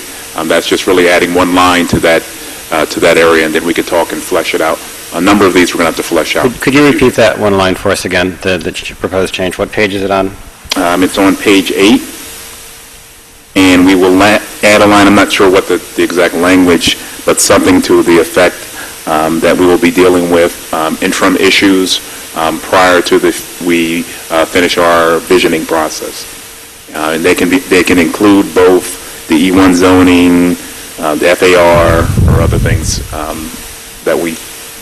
that's just really adding one line to that area, and then we could talk and flesh it out. A number of these we're going to have to flesh out. Could you repeat that one line for us again, the proposed change? What page is it on? It's on page 8, and we will add a line. I'm not sure what the exact language, but something to the effect that we will be dealing with interim issues prior to we finish our visioning process. And they can include both the E1 zoning, the FAR, or other things that we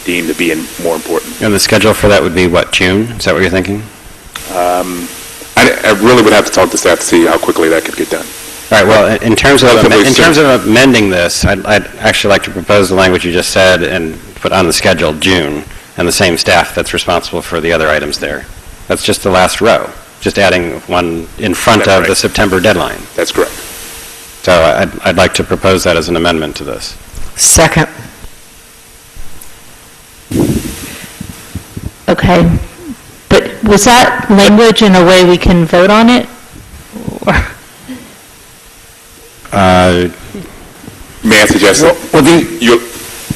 deem to be more important. And the schedule for that would be what, June? Is that what you're thinking? I really would have to talk to staff to see how quickly that could get done. All right, well, in terms of amending this, I'd actually like to propose the language you just said and put on the schedule June, and the same staff that's responsible for the other items there. That's just the last row, just adding one in front of the September deadline. That's correct. So I'd like to propose that as an amendment to this. Second. Okay. But was that language in a way we can vote on it? May I suggest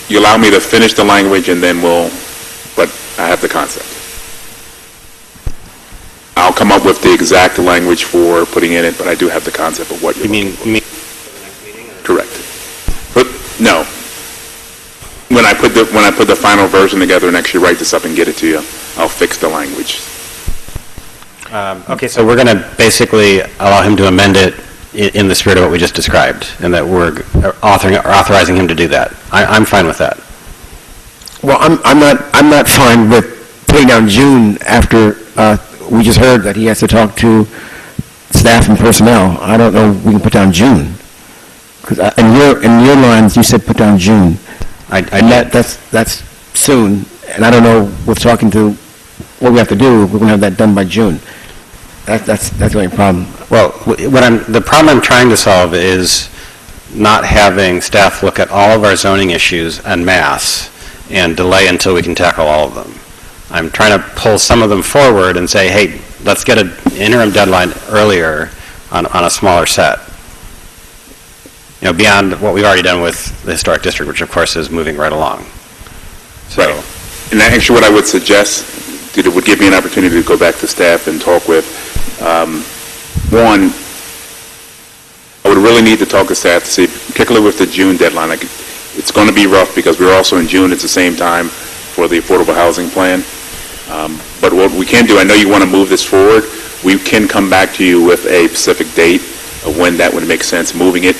you allow me to finish the language and then but I have the concept. I'll come up with the exact language for putting in it, but I do have the concept of what you mean. Correct. But no. When I put the final version together and actually write this up and get it to you, I'll fix the language. Okay, so we're going to basically allow him to amend it in the spirit of what we just described, and that we're authorizing him to do that. I'm fine with that. Well, I'm not fine with putting down June after we just heard that he has to talk to staff and personnel. I don't know if we can put down June. Because in your lines, you said put down June. And that's soon, and I don't know, with talking to what we have to do, we're going to have that done by June. That's the only problem. Well, the problem I'm trying to solve is not having staff look at all of our zoning issues en masse and delay until we can tackle all of them. I'm trying to pull some of them forward and say, hey, let's get an interim deadline earlier on a smaller set. Beyond what we've already done with the historic district, which of course is moving right along. So, right. And actually what I would suggest, it would give me an opportunity to go back to staff and talk with, one, I would really need to talk to staff to see, particularly with the June deadline, it's going to be rough because we're also in June at the same time for the affordable housing plan. But what we can do, I know you want to move this forward, we can come back to you with a specific date of when that would make sense, moving it,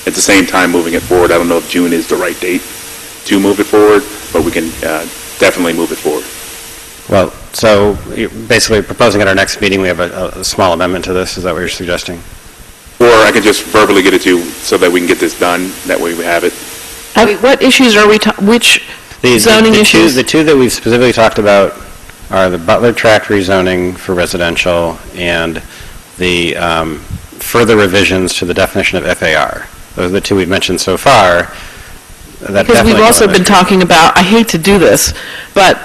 at the same time moving it forward. I don't know if June is the right date to move it forward, but we can definitely move it forward. well, so basically proposing at our next meeting, we have a small amendment to this. Is that what you're suggesting? Or I can just verbally get it to you so that we can get this done. That way we have it. What issues are we, which zoning issues? The two that we've specifically talked about are the Butler Tract rezoning for residential and the further revisions to the definition of FAR. Those are the two we've mentioned so far. Because we've also been talking about, I hate to do this, but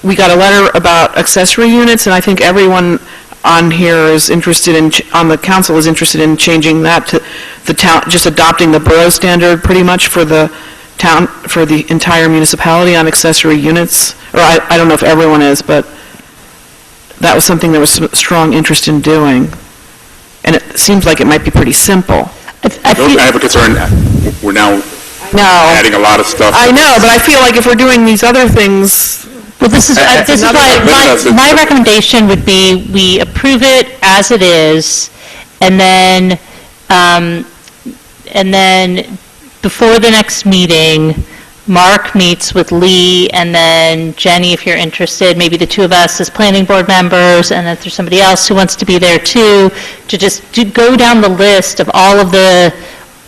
we got a letter about accessory units, and I think everyone on here is interested in, on the council is interested in changing that to the town, just adopting the borough standard pretty much for the town, for the entire municipality on accessory units. Or I don't know if everyone is, but that was something there was some strong interest in doing. And it seems like it might be pretty simple. I have a concern. We're now adding a lot of stuff. I know, but I feel like if we're doing these other things... Well, this is why my recommendation would be we approve it as it is, and then before the next meeting, Mark meets with Lee, and then Jenny, if you're interested, maybe the two of us as planning board members, and if there's somebody else who wants to be there too, to go down the list of all of the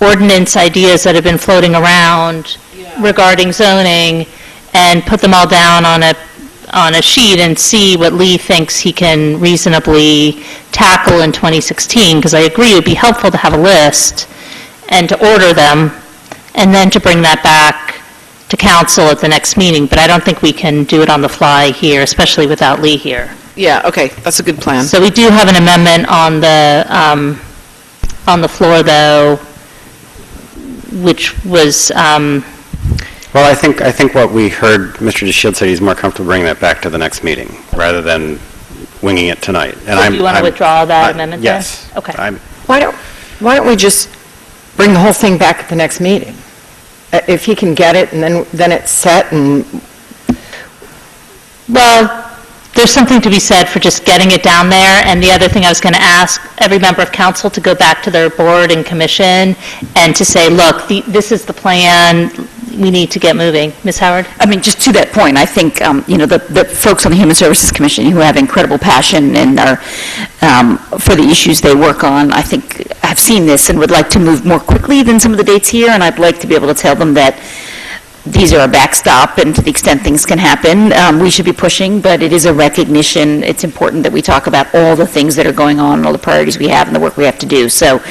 ordinance ideas that have been floating around regarding zoning, and put them all down on a sheet and see what Lee thinks he can reasonably tackle in 2016, because I agree it would be helpful to have a list and to order them, and then to bring that back to council at the next meeting. But I don't think we can do it on the fly here, especially without Lee here. Yeah, okay, that's a good plan. So we do have an amendment on the floor, though, which was... Well, I think what we heard Mr. DeShield say, he's more comfortable bringing that back to the next meeting rather than winging it tonight. And so do you want to withdraw that amendment then? Yes. Okay. Why don't we just bring the whole thing back at the next meeting? If he can get it, and then it's set, and... Well, there's something to be said for just getting it down there, and the other thing I was going to ask every member of council to go back to their board and commission and to say, look, this is the plan, we need to get moving. Ms. Howard? I mean, just to that point, I think, the folks on the Human Services Commission who have incredible passion and are, for the issues they work on, I think have seen this and would like to move more quickly than some of the dates here, and I'd like to be able to tell them that these are a backstop, and to the extent things can happen, we should be pushing, but it is a recognition. It's important that we talk about all the things that are going on, and all the priorities we have, and the work we have to do. So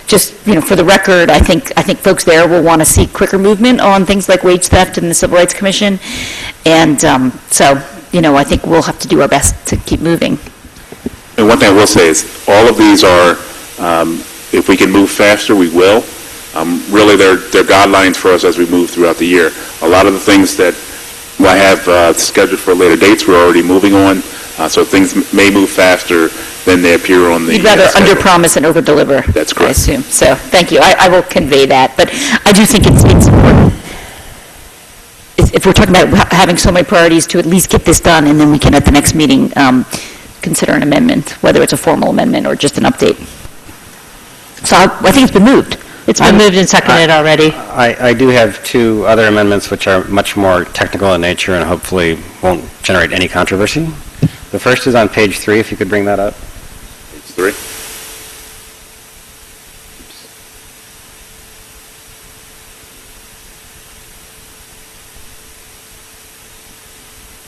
just, for the record, I think folks there will want to see quicker movement on things like wage theft and the Civil Rights Commission. And so, I think we'll have to do our best to keep moving. And one thing I will say is all of these are, if we can move faster, we will. Really, they're guidelines for us as we move throughout the year. A lot of the things that I have scheduled for later dates, we're already moving on, so things may move faster than they appear on the... You'd rather under-promise and over-deliver. That's correct. I assume. So, thank you. I will convey that. But I do think it's important, if we're talking about having so many priorities, to at least get this done, and then we can, at the next meeting, consider an amendment, whether it's a formal amendment or just an update. So I think it's been moved. It's been moved and seconded already. I do have two other amendments which are much more technical in nature and hopefully won't generate any controversy. The first is on page 3, if you could bring that up. Page 3.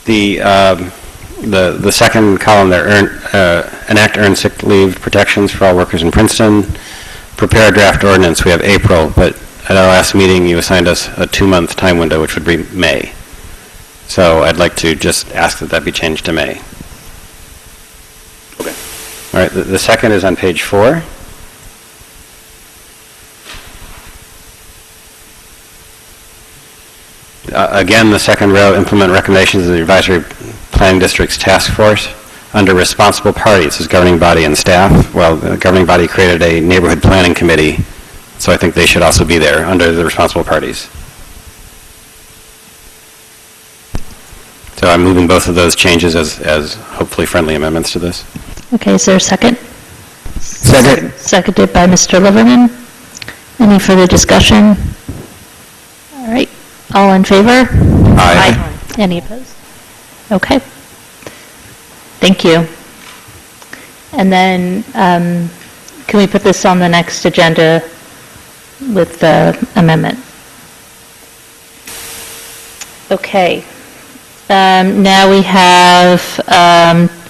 The second column there, enact earned sick leave protections for all workers in Princeton. Prepare a draft ordinance, we have April, but at our last meeting, you assigned us a 2-month time window, which would be May. So I'd like to just ask that that be changed to May. Okay. All right, the second is on page 4. Again, the second row, implement recommendations of the Advisory Planning District's task force. Under responsible parties is governing body and staff. Well, the governing body created a neighborhood planning committee, so I think they should also be there under the responsible parties. So I'm moving both of those changes as hopefully friendly amendments to this. Okay, is there a second? Second. Seconded by Mr. Liverman. Any further discussion? All right, all in favor? Aye. Any opposed? Okay. Thank you. And then, can we put this on the next agenda with the amendment? Okay. Now we have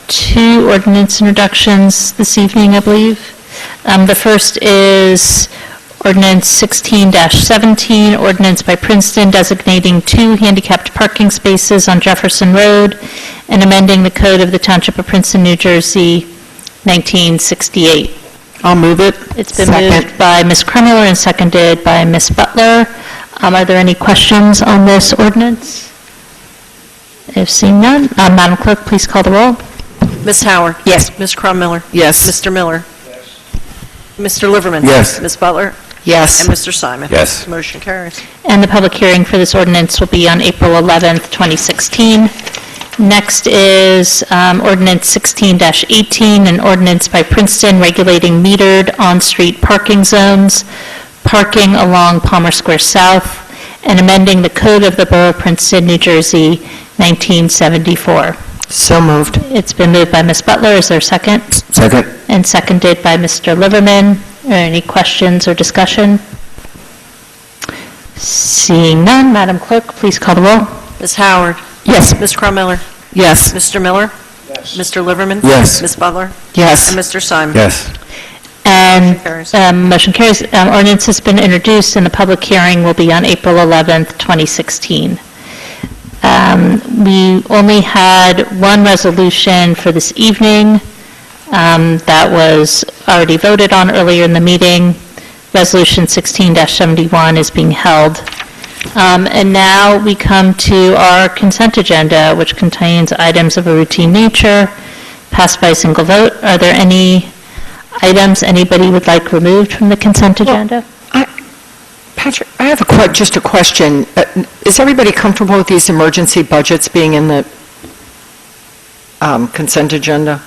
2 ordinance introductions this evening, I believe. The first is Ordinance 16-17, ordinance by Princeton designating 2 handicapped parking spaces on Jefferson Road and amending the code of the Township of Princeton, New Jersey, 1968. I'll move it. It's been moved by Ms. Krummuller and seconded by Ms. Butler. Are there any questions on this ordinance? If seeing none, Madam Clerk, please call the roll. Ms. Howard? Yes. Ms. Crum-Miller? Yes. Mr. Miller? Yes. Mr. Liverman? Yes. Ms. Butler? Yes. And Mr. Simon? Yes. Motion carries. And the public hearing for this ordinance will be on April 11th, 2016. Next is ordinance 16-18, an ordinance by Princeton regulating metered on-street parking zones, parking along Palmer Square South, and amending the code of the Borough of Princeton, New Jersey, 1974. So moved. It's been moved by Ms. Butler. Is there a second? Second. And seconded by Mr. Liverman. Are there any questions or discussion? Seeing none, Madam Clerk, please call the roll. Ms. Howard? Yes. Ms. Crum-Miller? Yes. Mr. Miller? Yes. Mr. Liverman? Yes. Ms. Butler? Yes. And Mr. Simon? Yes. And Carries. motion carries. Ordinance has been introduced, and the public hearing will be on April 11th, 2016. We only had one resolution for this evening that was already voted on earlier in the meeting. Resolution 16-71 is being held. And now we come to our consent agenda, which contains items of a routine nature, passed by a single vote. Are there any items anybody would like removed from the consent agenda? Patrick, I have just a question. Is everybody comfortable with these emergency budgets being in the consent agenda?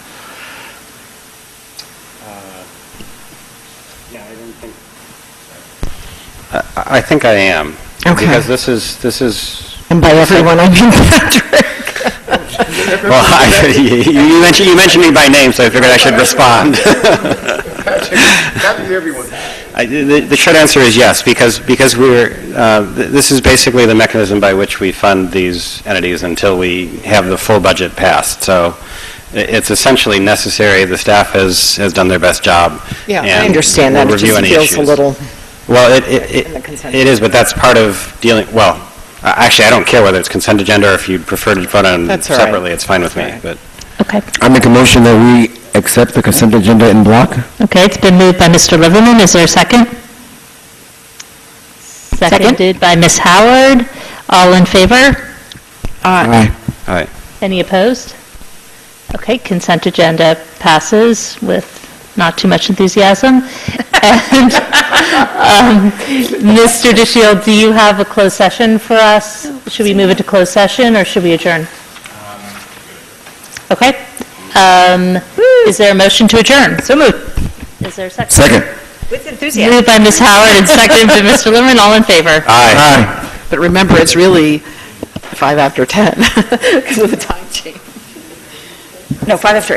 I think I am. Okay. Because this is. And by everyone, I mean Patrick. Well, you mentioned me by name, so I figured I should respond. The short answer is yes, because this is basically the mechanism by which we fund these entities until we have the full budget passed. So it's essentially necessary. The staff has done their best job. Yeah, I understand that. It just feels a little. Well, it is, but that's part of dealing, well, actually, I don't care whether it's consent agenda or if you'd prefer to vote on them separately, it's fine with me, but. Okay. I make a motion that we accept the consent agenda in block. Okay, it's been moved by Mr. Liverman. Is there a second? Seconded by Ms. Howard. All in favor? Aye. Aye. Any opposed? Okay, consent agenda passes with not too much enthusiasm. And Mr. DeShield, do you have a closed session for us? Should we move it to closed session, or should we adjourn? Okay. Is there a motion to adjourn? So moved. Is there a second? Second. With enthusiasm. Moved by Ms. Howard and seconded by Mr. Liverman. All in favor? Aye. But remember, it's really 5 after 10 because of the time change. No, 5 after 8.